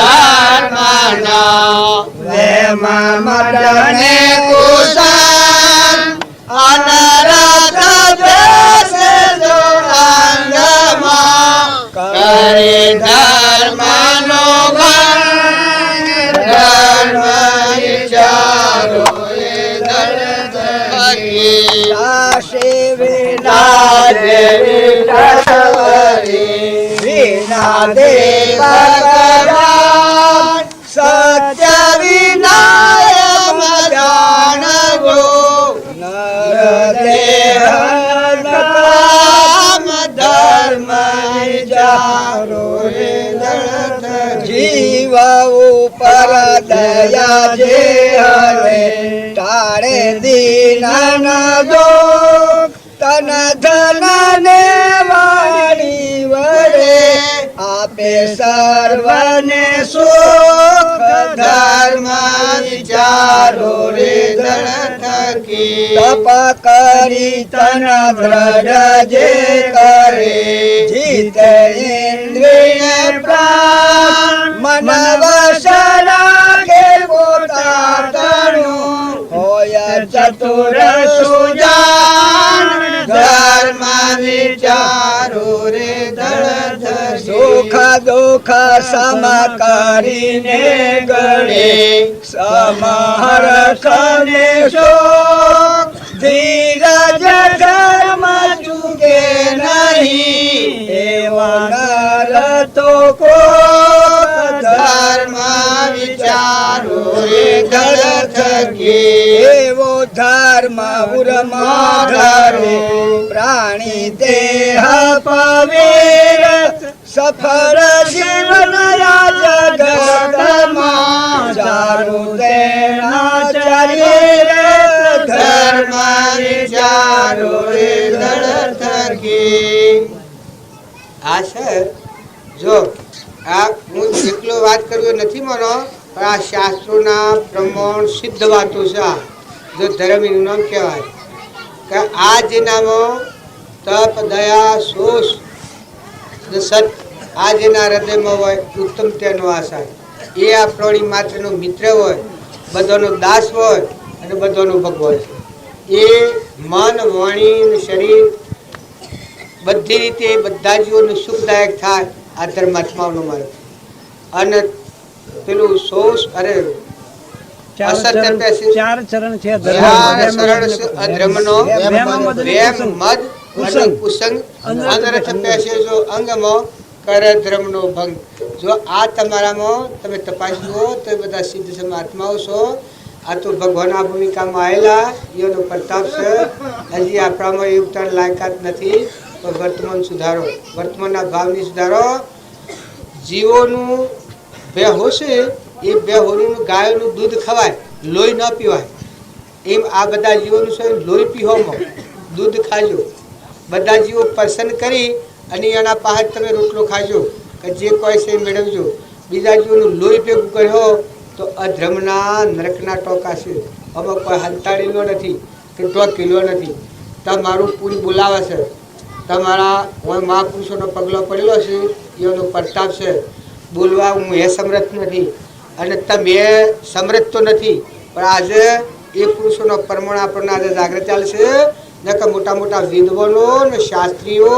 B: અધર્મના વેમ મદને કુસન અનરત દેશ જો અંગમાં કરે ધર્મનો ગણ ધર્મ વિચારો રે ધરતજી આશે વિના દેવી વિના દેવ ભગવાન સત્ય વિનાય જાણવો નર દેહ કામ ધર્મ વિચારો રે જીવ ઉપર દયા જે હરે તારે દીન દો તન ધન ને વાણી વડે આપે સર્વને સુખ ધર્મ વિચારો રે ધરતજી તપ કરી તન દ્રઢ જે કરે જીત ઇન્દ્રિય પ્રાણ મન વશ રાખે પોતા તણું હોય ચતુર સુજાન ધર્મ વિચારો રે ધરતજી સુખ
C: દુઃખ સમ કરીને ગણે સમહર્ષને શોક ધીરજ ધર્મ ચૂકે નહીં એવા નર તો કો ધર્મ વિચારો રે ધર થકી એવો ધર્મ ઉરમાં ધરે પ્રાણી દેહ પવિર સફળ જીવન રાજ જગતમાં ચારુ તેના ચરિર ધર્મ વિચારો રે ધર થકી
B: આ છે જો આ હું જેટલો વાત કર્યો નથી માનો પણ આ શાસ્ત્રોના પ્રમાણ સિદ્ધ વાતો છે આ જો ધર્મ એનું નામ કહેવાય કે આ જે નામો તપ દયા શોષ સત આ જેના હૃદયમાં હોય ઉત્તમ તેનો આશા એ આ પ્રાણી માત્રનો મિત્ર હોય બધાનો દાસ હોય અને બધાનો ભગવાન છે એ મન વાણી અને શરીર બધી રીતે બધા જીવોને સુખદાયક થાય આ ધર્માત્માઓનો માર્ગ અને પેલું શોષ અરે
C: ચાર ચરણ છે
B: અધર્મનો વેમ મદ અને કુસંગ અનર્થ પેશે જો અંગમાં કર ધર્મનો ભંગ જો આ તમારામાં તમે તપાસ જુઓ તો બધા સિદ્ધ આત્માઓ છો આ તો ભગવાન આ ભૂમિકામાં આવેલા એનો પ્રતાપ છે હજી આપણામાં એ ઉતાર લાયકાત નથી પણ વર્તમાન સુધારો વર્તમાનના ભાવની સુધારો જીવોનું બેહોશ એ બેહોનું ગાયોનું દૂધ ખવાય લોહી ન પીવાય એમ આ બધા જીવોનું છે લોહી પીવામાં દૂધ ખાજો બધા જીવો પસંદ કરી અને એના પાસે તમે રોટલો ખાજો કે જે કોઈ છે મેળવજો બીજા જીવોનું લોહી ભેગું કર્યો તો અધર્મના નરકના ટોકા છે આમાં કોઈ હંતાડેલો નથી કે ટોકેલો નથી તમારું પૂરી બોલાવે છે તમારા મહાપુરુષોનો પગલો પડેલો છે એનો પ્રતાપ છે બોલવા હું એ સમર્થ નથી અને તમે સમર્થ તો નથી પણ આજે એ પુરુષોનો પરમાણ આપણને આજે જાગૃત ચાલશે ને કે મોટા મોટા વિદ્વાનો ને શાસ્ત્રીઓ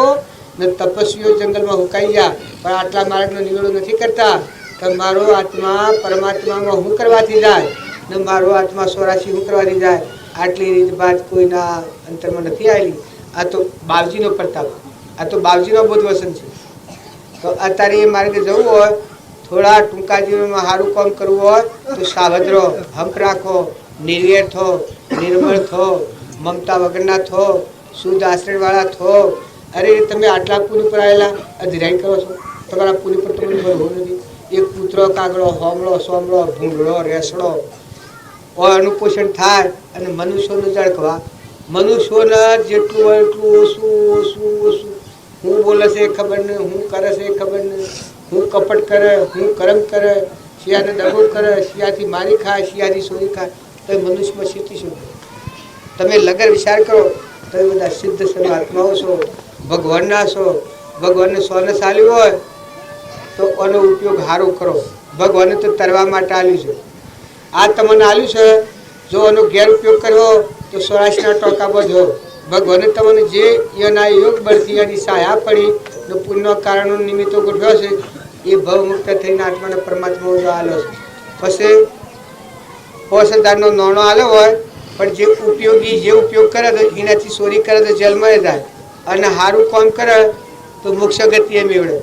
B: ને તપસ્વીઓ જંગલમાં હુકાઈ ગયા પણ આટલા માર્ગનો નિવેડો નથી કરતા કે મારો આત્મા પરમાત્મામાં હું કરવાથી જાય ને મારો આત્મા સ્વરાશી હું કરવાથી જાય આટલી રીત બાદ કોઈના અંતરમાં નથી આવેલી આ તો બાવજીનો પ્રતાપ આ તો બાવજીનો બોધ વસન છે તો અત્યારે એ માર્ગે જવું હોય થોડા ટૂંકા જીવનમાં સારું કામ કરવું હોય તો સાવધ રહો હંપ રાખો નિર્વેર થો નિર્મળ થો મમતા વગરના થો શુદ્ધ આશ્રયવાળા થો અરે તમે આટલા પુની પર આવેલા અધિરાઈ કરો છો તમારા પુની પર તમને ભરવું નથી એક કૂતરો કાગડો હોમળો સોમળો ભૂંગળો રેસડો અનુપોષણ થાય અને મનુષ્યોનું જળખવા મનુષ્યોને જેટલું હોય એટલું ઓછું ઓછું ઓછું હું બોલે છે ખબર નહીં હું કરે છે ખબર નહીં હું કપટ કરે હું કર્મ કરે શિયાને દગો કરે શિયાથી મારી ખાય શિયાથી સોરી ખાય તો મનુષ્યમાં સ્થિતિ શું તમે લગર વિચાર કરો તો એ બધા સિદ્ધ આત્માઓ છો ભગવાનના છો ભગવાનને સોને ચાલ્યું હોય તો આનો ઉપયોગ સારો કરો ભગવાને તો તરવા માટે આલ્યું છે આ તમને આલ્યું છે જો આનો ગેરઉપયોગ કર્યો તો સ્વરાશના ટોકા બધો ભગવાને તમને જે એના યોગ બળથી એની સહાયા પડી ને પુણ્ય કારણો નિમિત્તો ગોઠવ્યો છે એ ભવમુક્ત થઈને આત્માને પરમાત્મા આલ્યો છે પછી 5000નો નાણો આલ્યો હોય પણ જે ઉપયોગી જે ઉપયોગ કરે તો એનાથી ચોરી કરે તો જેલમાં જાય અને સારું કામ કરે તો મોક્ષ ગતિએ મેળવે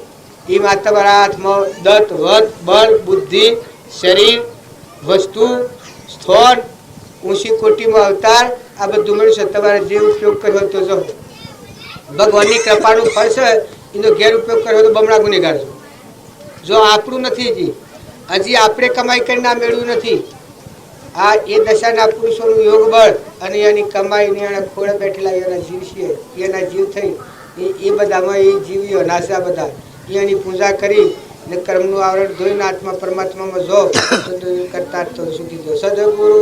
B: એ માત્ર તમારા હાથમાં દત્ત વત બળ બુદ્ધિ શરીર વસ્તુ સ્થળ ઊંચી કોટીમાં અવતાર આ બધું મળશે તમારે જે ઉપયોગ કર્યો તો જો ભગવાનની કૃપાનું ફળ છે એનો ગેરઉપયોગ કર્યો તો બમણા ગુનેગાર છો જો આપણું નથી હજી આપણે કમાઈ કરીને આ મેળવ્યું નથી આ એ દશાના પુરુષોનું યોગ બળ અને એની કમાઈને એના ખોળે બેઠેલા એના જીવ છે એના જીવ થઈ એ બધામાં એ જીવીઓ નાશા બધા એની પૂજા કરી ને કર્મનું આવરણ ધોઈને આત્મા પરમાત્મામાં જો કરતા તો સુધી જો સદગુરુ